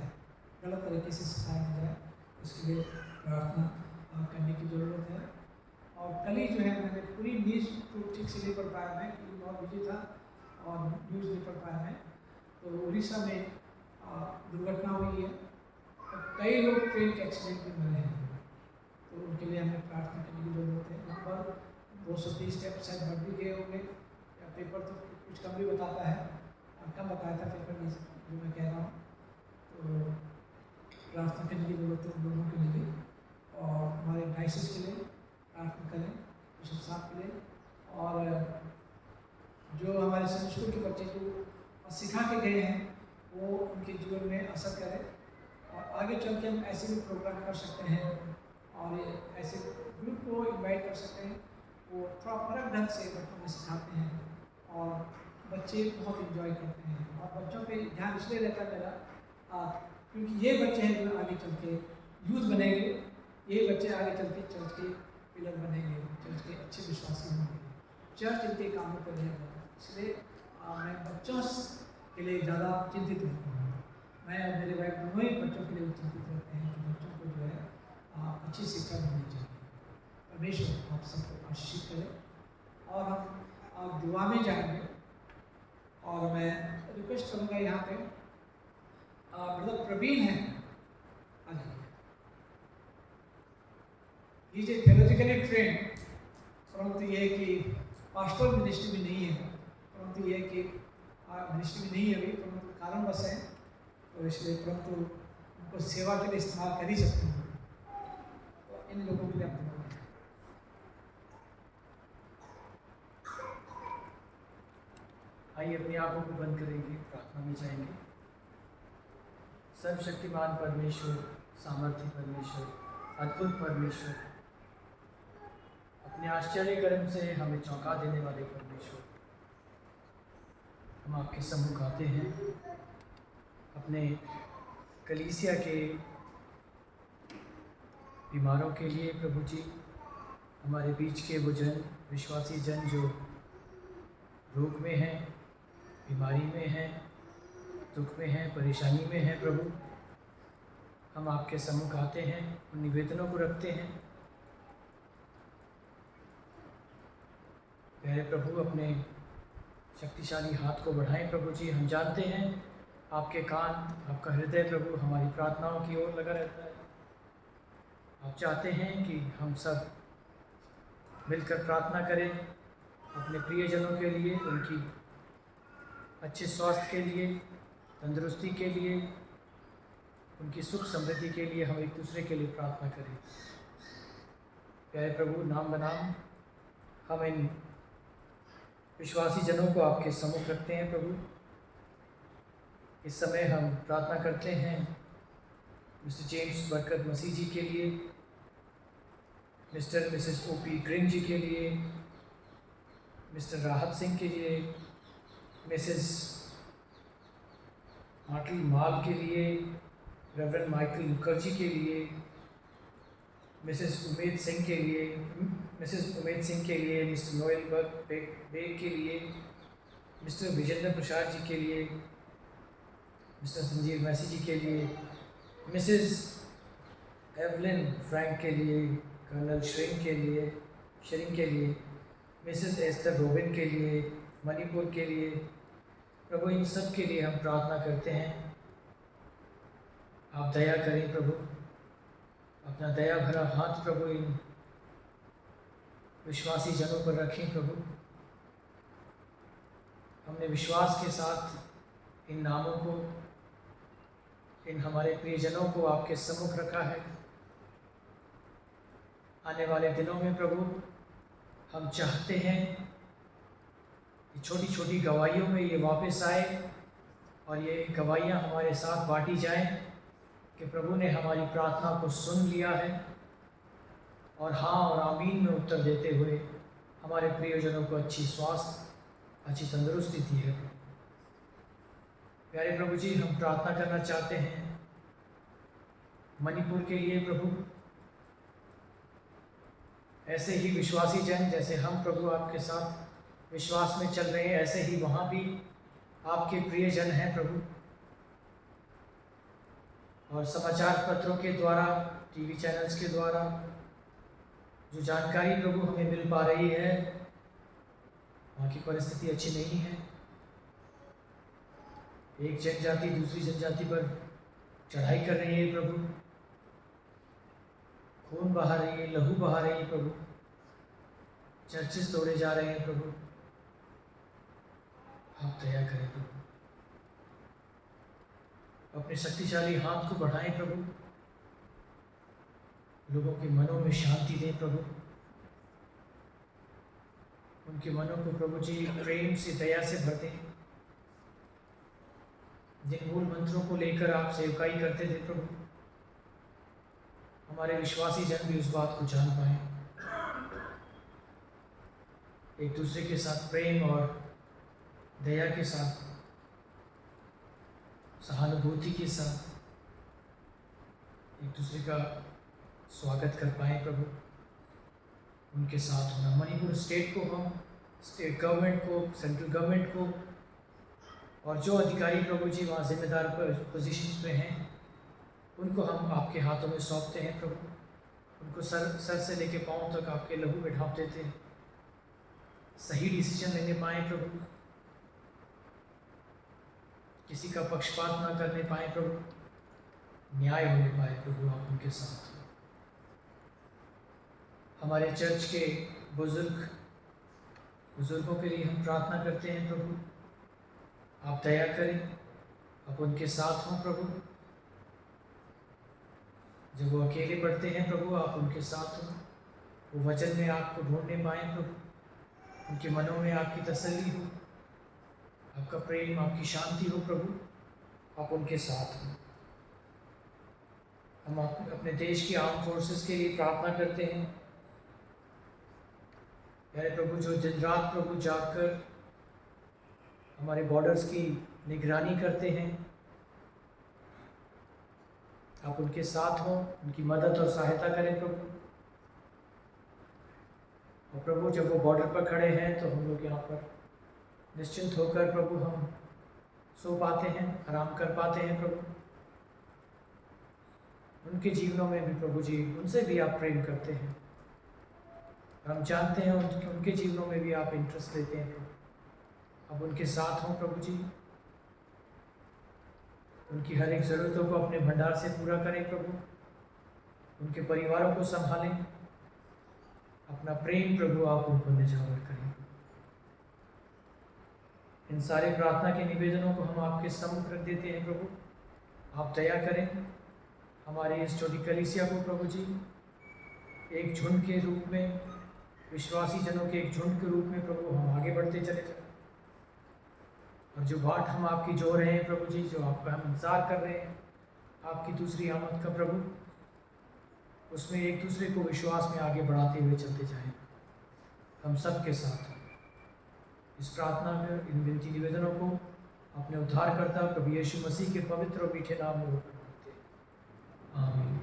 गलत तरीके से सताया न जाए, इसके लिए प्रार्थना करने की ज़रूरत है। और कल ही जो है मैंने पूरी न्यूज़ को ठीक से नहीं पढ़ पाया मैं, क्योंकि बहुत बिजी था और न्यूज़ नहीं पढ़ पाया मैं। तो उड़ीसा में दुर्घटना हुई है और कई लोग ट्रेन के एक्सीडेंट में मरे हैं, तो उनके लिए हमें प्रार्थना करने की ज़रूरत है। नंबर 230 से शायद बढ़ भी गए होंगे, या पेपर तो कुछ कम भी बताता है, कम बताया था पेपर में जो मैं कह रहा हूँ। तो प्रार्थना करने की ज़रूरत है उन लोगों के लिए और हमारे डायसिस के लिए प्रार्थना करें, बिशप साहब के लिए, और जो हमारे संडे स्कूल के बच्चे जो सिखा के गए हैं वो उनके जीवन में असर करें और आगे चल के हम ऐसे भी प्रोग्राम कर सकते हैं और ऐसे ग्रुप को इनवाइट कर सकते हैं, वो थोड़ा फर्क ढंग से बच्चों में सिखाते हैं और बच्चे बहुत इन्जॉय करते हैं। और बच्चों पे ध्यान इसलिए रहता है मेरा क्योंकि ये बच्चे हैं जो आगे चल के यूथ बनेंगे, ये बच्चे आगे चल के चर्च के पिलर बनेंगे, चर्च के अच्छे विश्वासी होंगे, चर्च इनके कामों पर रहेगा। इसलिए मैं बच्चों के लिए ज़्यादा चिंतित रहता हूँ। मैं और मेरे भाई दोनों ही बच्चों के लिए चिंतित रहते हैं कि बच्चों को जो है अच्छी शिक्षा मिलनी चाहिए। परमेश्वर आप सबको आशीषित करें और हम दुआ में जाएंगे। और मैं रिक्वेस्ट करूँगा यहाँ पे ब्रदर प्रवीण हैं, आ जाइए। He is a theologically trend, परंतु ये है कि पास्टल मिनिस्ट्री में नहीं है, परंतु ये है कि मिनिस्ट्री में नहीं है अभी, परंतु कारणवश है, तो इसलिए परंतु उनको सेवा के लिए इस्तेमाल कर ही सकते हैं। तो इन लोगों के लिए हम आइए अपनी आंखों को बंद करेंगे, प्रार्थना में जाएंगे। सर्वशक्तिमान परमेश्वर, सामर्थ्य परमेश्वर, अद्भुत परमेश्वर, अपने आश्चर्य कर्म से हमें चौंका देने वाले परमेश्वर, हम आपके सम्मुख आते हैं अपने कलीसिया के बीमारों के लिए। प्रभु जी, हमारे बीच के वो जन, विश्वासी जन जो रोग में हैं, बीमारी में हैं, दुख में हैं, परेशानी में हैं, प्रभु हम आपके सम्मुख आते हैं, उन निवेदनों को रखते हैं। प्यारे प्रभु, अपने शक्तिशाली हाथ को बढ़ाएं प्रभु जी। हम जानते हैं आपके कान, आपका हृदय प्रभु हमारी प्रार्थनाओं की ओर लगा रहता है। आप चाहते हैं कि हम सब मिलकर प्रार्थना करें अपने प्रियजनों के लिए, उनकी अच्छे स्वास्थ्य के लिए, तंदुरुस्ती के लिए, उनकी सुख समृद्धि के लिए हम एक दूसरे के लिए प्रार्थना करें। प्यारे प्रभु, नाम बनाम हम इन विश्वासी जनों को आपके सम्मुख रखते हैं प्रभु। इस समय हम प्रार्थना करते हैं मिस्टर जेम्स बरकत मसीह जी के लिए, मिस्टर मिसेस ओपी ग्रिंग जी के लिए, मिस्टर राहत सिंह के लिए, मिसेस मार्टल माल के लिए, रेवरेंड माइकल मुखर्जी के लिए, मिसेस उमेद सिंह के लिए, मिस्टर नोएल बेग के लिए, मिस्टर विजेंद्र प्रसाद जी के लिए, मिस्टर संजीव मैसी जी के लिए, मिसेस एवलिन फ्रैंक के लिए, कर्नल श्रिंग के लिए, मिसेस एस्टर रोबिन के लिए, मणिपुर के लिए प्रभु, इन सब के लिए हम प्रार्थना करते हैं। आप दया करें प्रभु, अपना दया भरा हाथ प्रभु इन विश्वासी जनों पर रखें प्रभु। हमने विश्वास के साथ इन नामों को, इन हमारे प्रियजनों को आपके सम्मुख रखा है। आने वाले दिनों में प्रभु हम चाहते हैं कि छोटी छोटी गवाहियों में ये वापस आए और ये गवाहियाँ हमारे साथ बांटी जाएं कि प्रभु ने हमारी प्रार्थना को सुन लिया है और हाँ और आमीन में उत्तर देते हुए हमारे प्रियजनों को अच्छी स्वास्थ्य, अच्छी तंदुरुस्ती दी है। प्यारे प्रभु जी, हम प्रार्थना करना चाहते हैं मणिपुर के लिए प्रभु। ऐसे ही विश्वासी जन जैसे हम प्रभु आपके साथ विश्वास में चल रहे हैं, ऐसे ही वहाँ भी आपके प्रियजन हैं प्रभु। और समाचार पत्रों के द्वारा, टीवी चैनल्स के द्वारा जो जानकारी प्रभु हमें मिल पा रही है, वहाँ की परिस्थिति अच्छी नहीं है। एक जनजाति दूसरी जनजाति पर चढ़ाई कर रही है प्रभु, खून बहा रही है, लहू बहा रही है प्रभु, चर्चेस तोड़े जा रहे हैं प्रभु। आप दया करें प्रभु, अपने शक्तिशाली हाथ को बढ़ाएं प्रभु, लोगों के मनों में शांति दें प्रभु, उनके मनों को प्रभु जी प्रेम से, दया से भर दें। जिन मूल मंत्रों को लेकर आप सेवकाई करते थे प्रभु, हमारे विश्वासी जन भी उस बात को जान पाएं, एक दूसरे के साथ प्रेम और दया के साथ, सहानुभूति के साथ एक दूसरे का स्वागत कर पाएँ प्रभु। उनके साथ होना, मणिपुर स्टेट को, हम स्टेट गवर्नमेंट को, सेंट्रल गवर्नमेंट को और जो अधिकारी प्रभु जी वहाँ जिम्मेदार पोजीशंस पे हैं, उनको हम आपके हाथों में सौंपते हैं प्रभु। उनको सर से लेके पाँव तक आपके लहू में ढाँप देते हैं, सही डिसीजन लेने पाएँ प्रभु, किसी का पक्षपात ना करने पाए प्रभु, न्याय होने पाए प्रभु। आप उनके साथ हमारे चर्च के बुजुर्गों के लिए हम प्रार्थना करते हैं प्रभु, आप दया करें, आप उनके साथ हों प्रभु। जब वो अकेले पढ़ते हैं प्रभु, आप उनके साथ हों, वो वचन में आपको ढूंढने पाएँ प्रभु, उनके मनों में आपकी तसल्ली हो, आपका प्रेम, आपकी शांति हो प्रभु, आप उनके साथ हों। हम अपने देश की आर्म फोर्सेस के लिए प्रार्थना करते हैं, प्यारे प्रभु, जो दिन रात प्रभु जागकर हमारे बॉर्डर्स की निगरानी करते हैं, आप उनके साथ हों, उनकी मदद और सहायता करें प्रभु। और प्रभु, जब वो बॉर्डर पर खड़े हैं तो हम लोग यहाँ पर निश्चिंत होकर प्रभु हम सो पाते हैं, आराम कर पाते हैं प्रभु। उनके जीवनों में भी प्रभु जी, उनसे भी आप प्रेम करते हैं, हम जानते हैं उनके जीवनों में भी आप इंटरेस्ट लेते हैं प्रभु। अब उनके साथ हों प्रभु जी, उनकी हर एक ज़रूरतों को अपने भंडार से पूरा करें प्रभु, उनके परिवारों को संभालें, अपना प्रेम प्रभु आप उनको निजावर करें। इन सारे प्रार्थना के निवेदनों को हम आपके सम्मुख रख देते हैं प्रभु, आप दया करें। हमारी इस छोटी कलीसिया को प्रभु जी एक झुंड के रूप में, विश्वासी जनों के एक झुंड के रूप में प्रभु हम आगे बढ़ते चले जाएं। और जो बाट हम आपकी जो रहे हैं प्रभु जी, जो आपका हम इंतज़ार कर रहे हैं आपकी दूसरी आमद का प्रभु, उसमें एक दूसरे को विश्वास में आगे बढ़ाते हुए चलते जाएं। हम सब के साथ इस प्रार्थना में इन विनती निवेदनों को अपने उद्धारकर्ता प्रभु यीशु मसीह के पवित्र और मीठे नाम में होकर मांगते हैं, आमीन।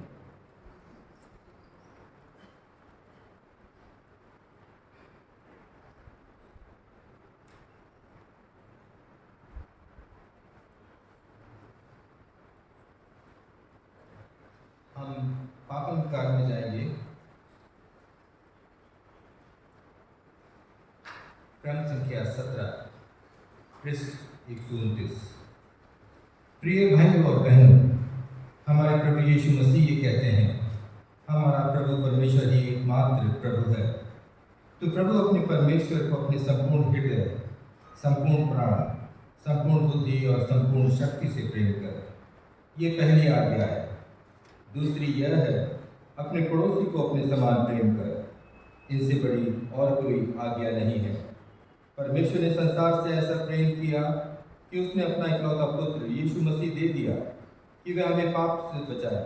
हम पापन काल में जाएंगे। क्रम संख्या 17, पृष्ठ 129। प्रिय भाई और बहनों, हमारे प्रभु यीशु मसीह ये कहते हैं, हमारा प्रभु परमेश्वर ही एकमात्र प्रभु है। तो प्रभु अपने परमेश्वर को अपने संपूर्ण हृदय, संपूर्ण प्राण, संपूर्ण बुद्धि और संपूर्ण शक्ति से प्रेम कर। ये पहली आज्ञा है। दूसरी यह है, अपने पड़ोसी को अपने समान प्रेम कर। इनसे बड़ी और कोई आज्ञा नहीं है। परमेश्वर ने संसार से ऐसा प्रेम किया कि उसने अपना इकलौता पुत्र यीशु मसीह दे दिया कि वह हमें पाप से बचाए,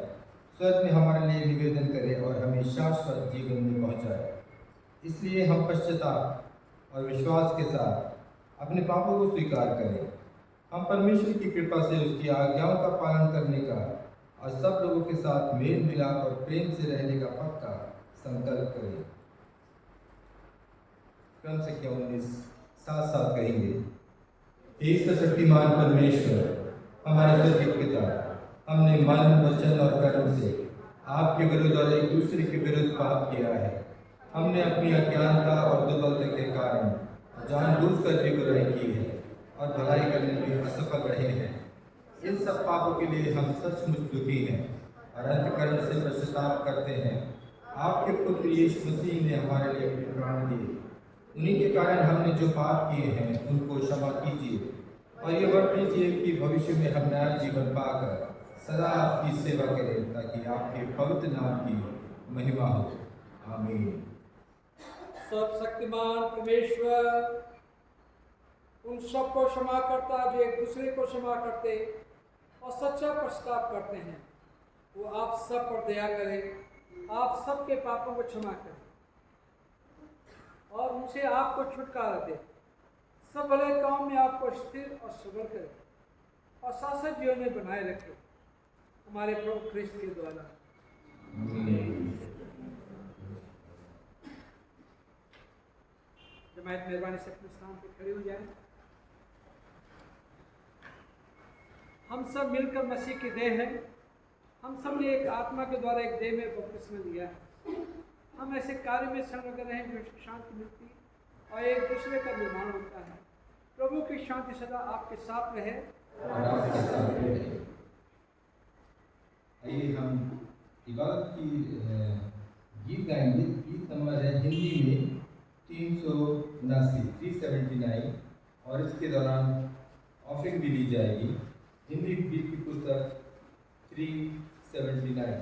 स्वर्ग में हमारे लिए निवेदन करे और हमें शाश्वत जीवन में पहुंचाए। इसलिए हम पश्चाताप और विश्वास के साथ अपने पापों को स्वीकार करें। हम परमेश्वर की कृपा से उसकी आज्ञाओं का पालन करने का और सब लोगों के साथ मेल मिलाप और प्रेम से रहने का पक्का संकल्प करें। क्रम संख्या 19, साथ साथ कहेंगे। हे सर्वशक्तिमान परमेश्वर, हमारे स्वर्गीय पिता, हमने मन, वचन और कर्म से आपके विरुद्ध और एक दूसरे के विरुद्ध पाप किया है। हमने अपनी अज्ञानता और दुर्बलता के कारण जानबूझकर भी बुराई की है और भलाई करने में असफल रहे हैं। इन सब पापों के लिए हम सचमुच दुखी हैं और अंतःकरण से पश्चाताप करते हैं। आपके पुत्र यीशु मसीह ने हमारे लिए अपने प्राण दिए। उन्हीं के कारण हमने जो पाप किए हैं उनको क्षमा कीजिए और ये वर दीजिए कि भविष्य में हम नया जीवन पाकर सदा आपकी सेवा करें, ताकि आपके पवित्र नाम की महिमा हो। आमीन। सर्वशक्तिमान परमेश्वर उन सब को क्षमा करता जो एक दूसरे को क्षमा करते और सच्चा पश्चाताप करते हैं। वो आप सब पर दया करें, आप सबके पापों को क्षमा करें और उनसे आपको छुटकारा दे। सब भले काम में आपको स्थिर और सबल करे और शाश्वत जीवन में बनाए रखे, हमारे प्रभु क्रिस्त के द्वारा। जमायत मेहरबानी से अपने स्थान पर खड़े हो जाए। हम सब मिलकर मसीह की देह हैं। हम सब ने एक आत्मा के द्वारा एक देह में बपतिस्मा लिया है। हम ऐसे कार्य में संलग्न रहें जो शांति मिलती और एक दूसरे का निर्माण होता है। प्रभु की शांति सदा आपके साथ रहे। आइए हम इबादत की गीत गाएंगे। गीत नंबर है हिंदी में 379 और इसके दौरान ऑफरिंग भी दी जाएगी। हिंदी गीत की पुस्तक 379।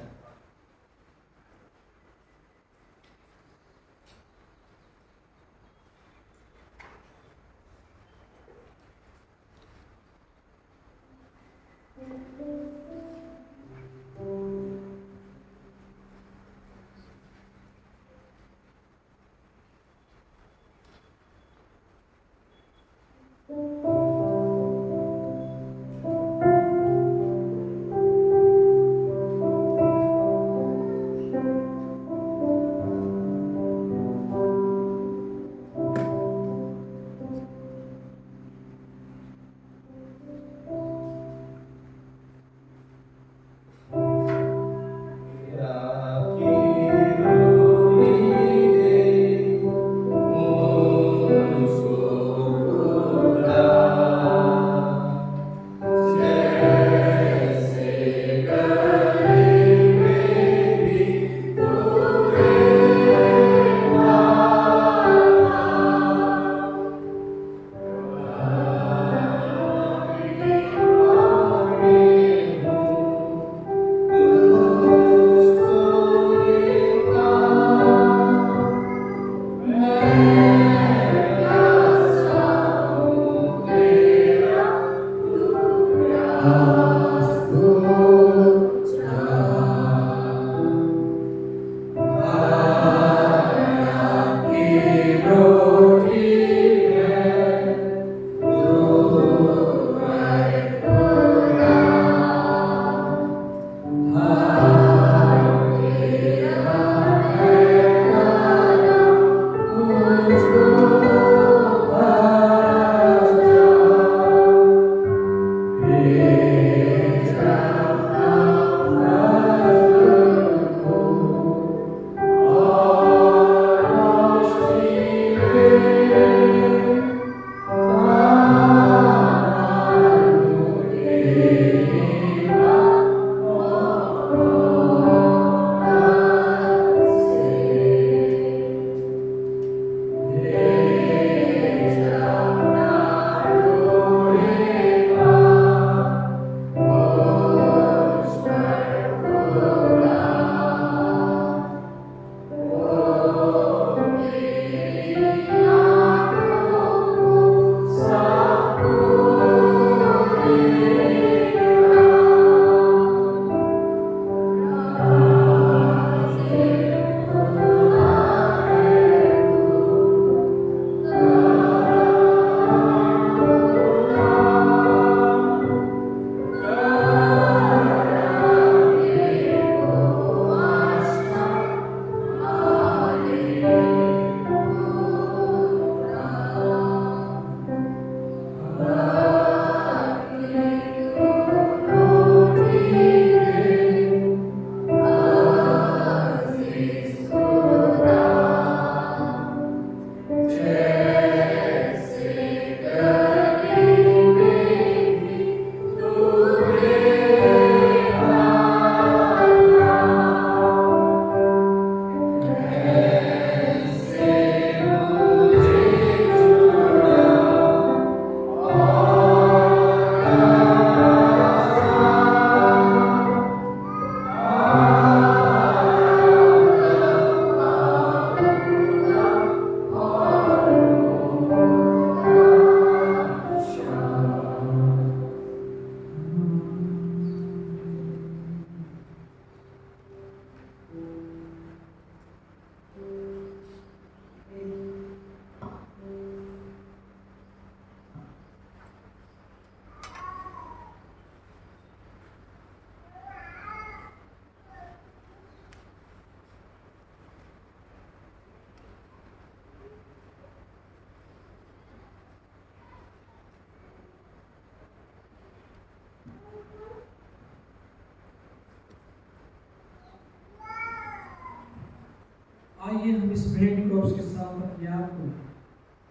आइए हम इस भेंट को उसके साथ अपने आप को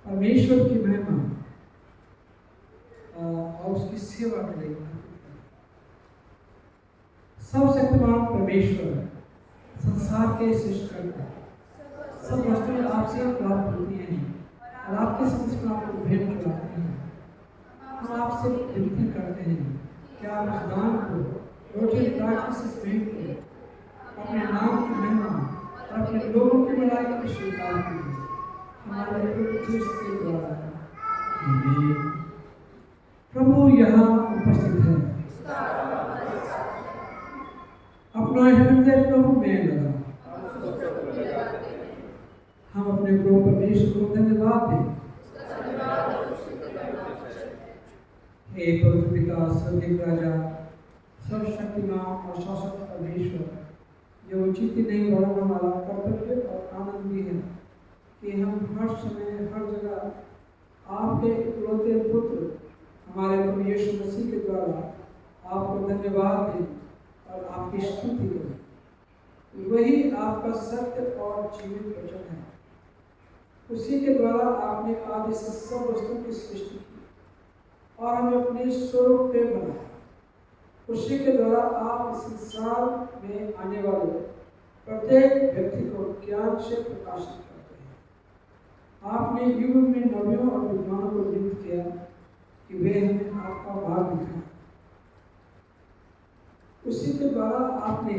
परमेश्वर की महिमा और उसकी सेवा के लिए सर्वशक्तिमान परमेश्वर संसार के सृष्टिकर्ता, सब वस्तुएं आपसे प्राप्त होती हैं और आपके संस्कार को भेंट चढ़ाते हैं। हम आपसे विनती करते हैं कि आप उस दान को रोटी राखी से फेंक कर अपने नाम की महिमा और अपने लोगों की बड़ाई को स्वीकार कीजिए। हमारे प्रभु के द्वारा आमीन। प्रभु यहाँ उपस्थित है। अपना हृदय प्रभु में लगा। हम अपने प्रभु परमेश्वर को धन्यवाद दें। हे पवित्र पिता, सर्वज्ञ राजा, सर्वशक्तिमान और शाश्वत परमेश्वर, जो उचित नहीं बढ़ाने वाला कर्तव्य और आनंद भी है कि हम हर समय हर जगह आपके इकलौते पुत्र हमारे प्रभु यीशु मसीह के द्वारा आपको धन्यवाद दें और आपकी स्तुति करें। वही आपका सत्य और जीवित वचन है। उसी के द्वारा आपने आदि से सब वस्तुओं की सृष्टि की और हमें अपने स्वरूप पे बनाया। उसी के द्वारा आप इस संसार में आने वाले प्रत्येक व्यक्ति को ज्ञान से प्रकाशित करते हैं। आपने युग में नबियों और विद्वानों को नियुक्त किया कि वे हमें आपका भाग दिखाएं। उसी के द्वारा आपने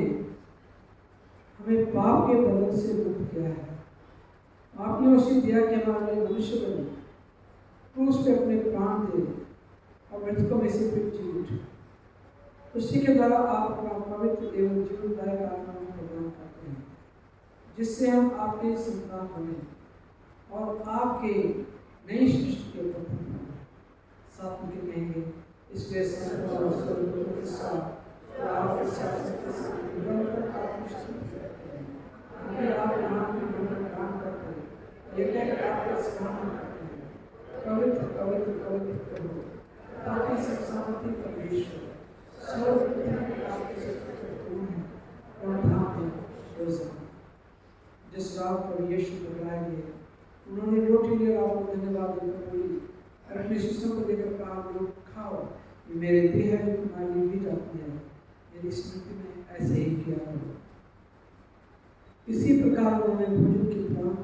हमें पाप के बंधन से मुक्त किया है। आपने उसी दिया कि हमारे लिए मनुष्य बने, क्रूस पे अपने प्राण दे और मृतकों में से फिर जी उठे। उसी के द्वारा आप अपना पवित्र एवं जीवनदायक आत्मा प्रदान करते हैं, जिससे हम आपके संतान बने और आपके नई सृष्टि के प्रथम बने। साथ में कहेंगे, इसलिए पवित्र पवित्र पवित्र प्रभु, ताकि सब शांति परमेश्वर जिस रात पर यीशु पकड़ाए गए, उन्होंने रोटी लेकर आपको धन्यवाद देकर बोली, अपने शिष्यों को देकर कहा, लोग खाओ, ये मेरे देह है जो तुम्हारे लिए दी जाती है, यदि स्मृति में ऐसे ही किया करो। इसी प्रकार उन्होंने भोजन के उपरांत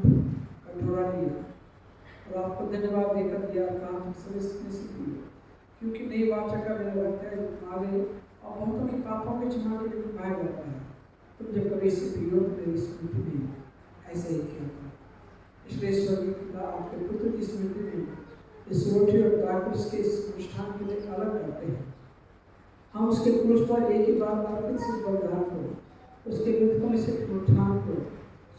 कटोरा लिया और आपको धन्यवाद देकर दिया, कहा, तुम सब इसमें से पियो, क्योंकि नई वाचा का मेरा रक्त है, तुम्हारे और बहुतों के पापों के क्षमा के लिए पाया जाता है। तुम जब कभी इसे पियो तो मेरी स्मृति में ऐसे ही किया करो। इसलिए स्वर्गीय पिता आपके पुत्र की स्मृति में इस रोटी और दाखुश के इस अनुष्ठान के लिए अलग करते हैं। हम उसके क्रूस पर एक ही बार अर्पित से बलिदान को, उसके मृतकों में से उत्थान को,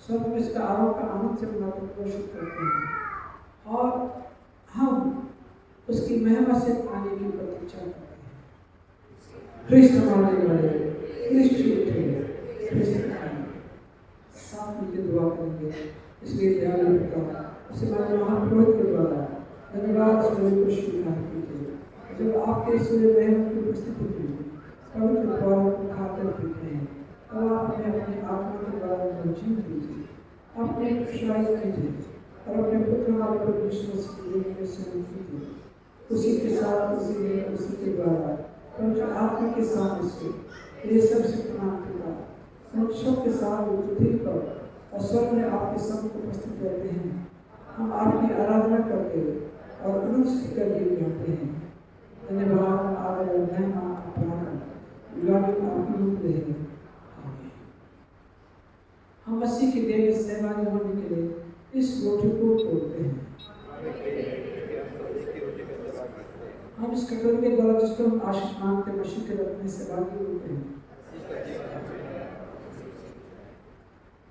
स्वर्ग में इसका आरोप का आनंद से मनाकर घोषित करते हैं और हम उसकी महिमा से आने की प्रतीक्षा करते हैं। ख्रिस्त हमारे वाले, ख्रिस्त उठे, ख्रिस्त आए। साथ मिलकर दुआ करेंगे। इसलिए दयालु पिता, उसे हमारे महापुरोहित के द्वारा धन्यवाद स्वरूप को स्वीकार कीजिए। जब आपके सूर्य महिमा की उपस्थिति में पवित्र द्वारों को खाकर पीते हैं, तब आप हमें अपने आत्मा के द्वारा जीव दीजिए, अपने खुशहाली कीजिए और अपने पुत्र हमारे पर विश्वास कीजिए। उसी के साथ, उसी में, उसी के द्वारा पवित्र आत्मा के साथ इसके ये सब शक्तिमान पिता मनुष्यों के साथ पृथ्वी पर और स्वर्ग में आपके संग उपस्थित रहते हैं। हम आपकी आराधना करते और अनुष्ठित करके जाते हैं। धन्यवाद, आदर और महिमा आपकी मुक्त रहे। हम मसीह के देह में सहभागी होने के लिए इस रोटी को तोड़ते हैं। हम इस कटोरे के द्वारा जिसको हम आशीष मांगते मसीह के रक्त में सहभागी होते हैं।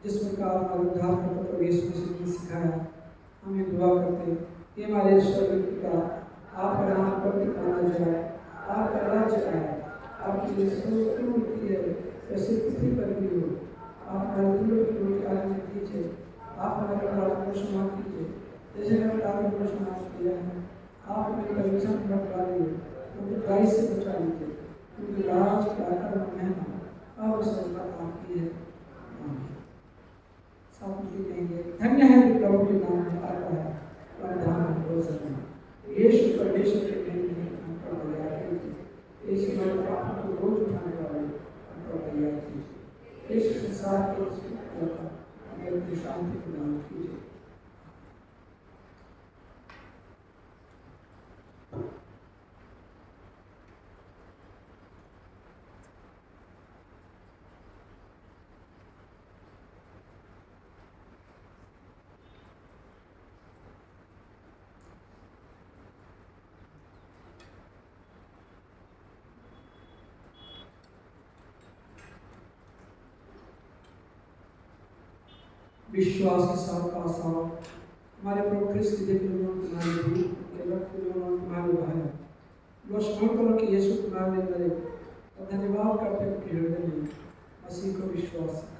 जिस प्रकार हमारे उद्धार करता प्रभु यीशु मसीह ने सिखाया, हमें दुआ करते कि हमारे स्वर्गीय पिता, आपका नाम पवित्र माना जाए, आपका राज्य आए, आपकी स्तुति होती है वैसे पृथ्वी पर भी हो। आप हमारे दिलों की रोटी आज हमें दीजिए। आप हमारे अपराधों को क्षमा कीजिए जैसे हमें अपराधों को क्षमा किया है। आप हमें परीक्षा में मत डालिए, उनको बुराई से बचा लीजिए, क्योंकि राज आकर महिमा और सत्ता आपकी है। साथ में कहेंगे, धन्य है जो प्रभु के नाम में आता है और धाम हो सकता। यीशु परमेश्वर के नाम में हमको दया कीजिए। यीशु हमारे पापों को रोज उठाने वाले हमको दया कीजिए। इस संसार के हमें अपनी शांति प्रदान कीजिए। विश्वास के साथ पास आओ। हमारे प्रभु क्रिस्त के दिव्य नाम तुम्हारे भी के रक्त में नाम तुम्हारे बहाया। जो स्मरण करो कि यीशु तुम्हारे मरे और धन्यवाद करते हैं कि हृदय में मसीह को विश्वास रखो।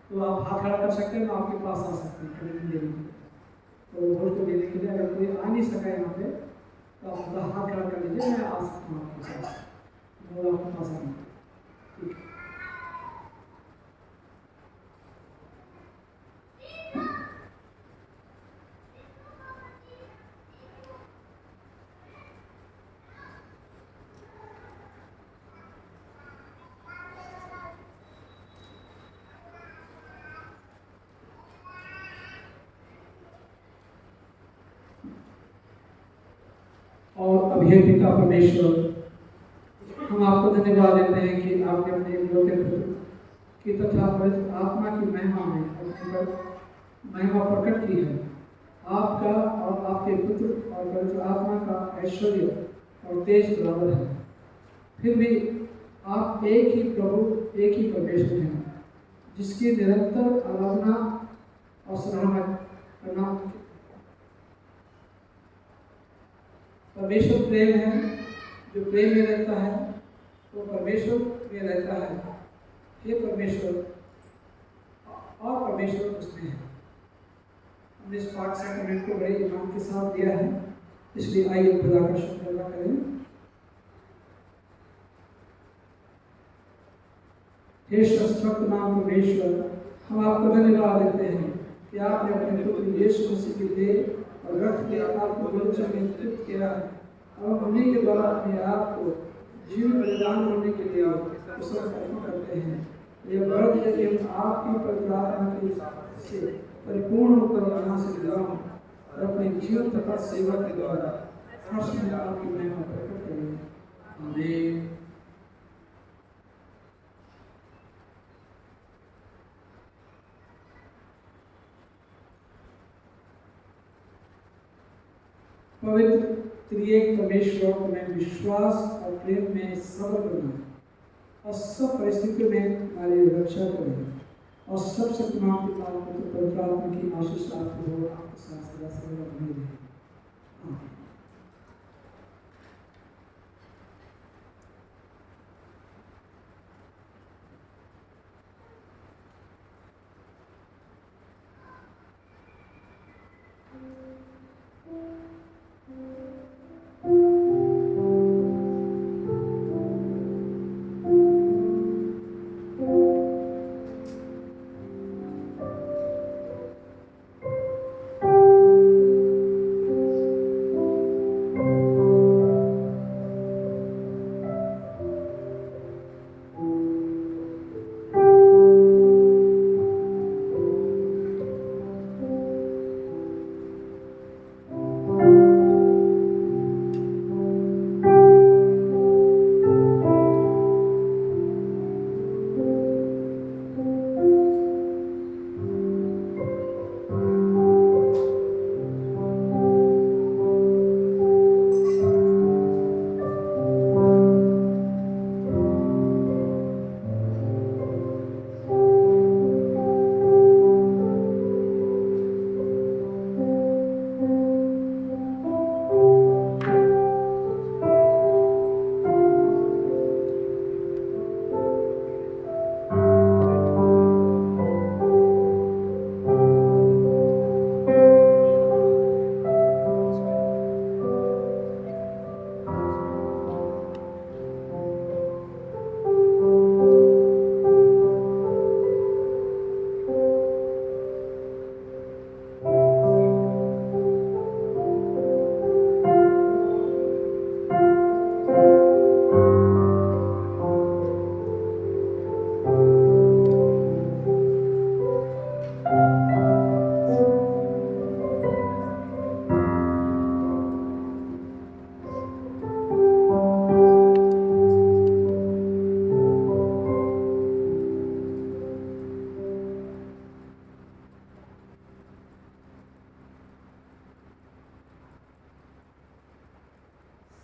तो आप हाथ खड़ा कर सकते हैं, तो आपके पास आ सकते हैं कम्युनिटी देने के लिए। तो भोज को देने के लिए अगर कोई आ नहीं सका यहाँ पे तो आप अपना हाथ खड़ा कर लीजिए, मैं आ सकता हूँ आपके पास, भोज आपके पास आना। ठीक है। और अब हे पिता परमेश्वर, हम आपको धन्यवाद देते हैं कि आपने अपने इकलौते पुत्र की तथा पवित्र आत्मा की महिमा में अपने पर महिमा प्रकट की है। आपका और आपके पुत्र और पवित्र आत्मा का ऐश्वर्य और तेज बराबर है, फिर भी आप एक ही प्रभु, एक ही परमेश्वर हैं, जिसकी निरंतर आराधना और सराहना करना। परमेश्वर प्रेम है, जो प्रेम में रहता है वो परमेश्वर में रहता है। हे परमेश्वर और परमेश्वर उसमें है। हमने इस पाठ से कमेंट को बड़े ईमान के साथ दिया है, इसलिए आइए खुदा का शुक्र अदा करें। हे सर्वशक्त नाम परमेश्वर, हम आपको धन्यवाद देते हैं कि आपने अपने पुत्र यीशु मसीह की देह और रक्त के आपको बलिदान में तृप्त किया है और उन्हीं के द्वारा अपने आप को जीवन बलिदान करने के लिए उसका अर्पण करते हैं। यह वर्ग है कि हम आपकी प्रार्थना के से परिपूर्ण होकर यहाँ से जुड़ा हूँ और अपने जीवन तथा सेवा के द्वारा फर्श में आपकी महिमा प्रकट करें। आमीन। पवित्र त्रिएक परमेश्वर में विश्वास और प्रेम में सब्र करना और सब परिस्थितियों में हमारी रक्षा करना और सब शक्तिमान पिता पुत्र पवित्र आत्मा की आशीष आपको हो, आपके साथ सदा सर्वदा बनी रहे। आमीन।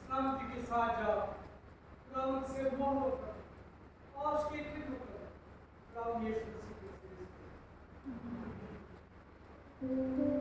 शांति के साथ जाओ, प्रभु से मोह करो और उसकी खिदमत करो। प्रभु यीशु मसीह के नाम में।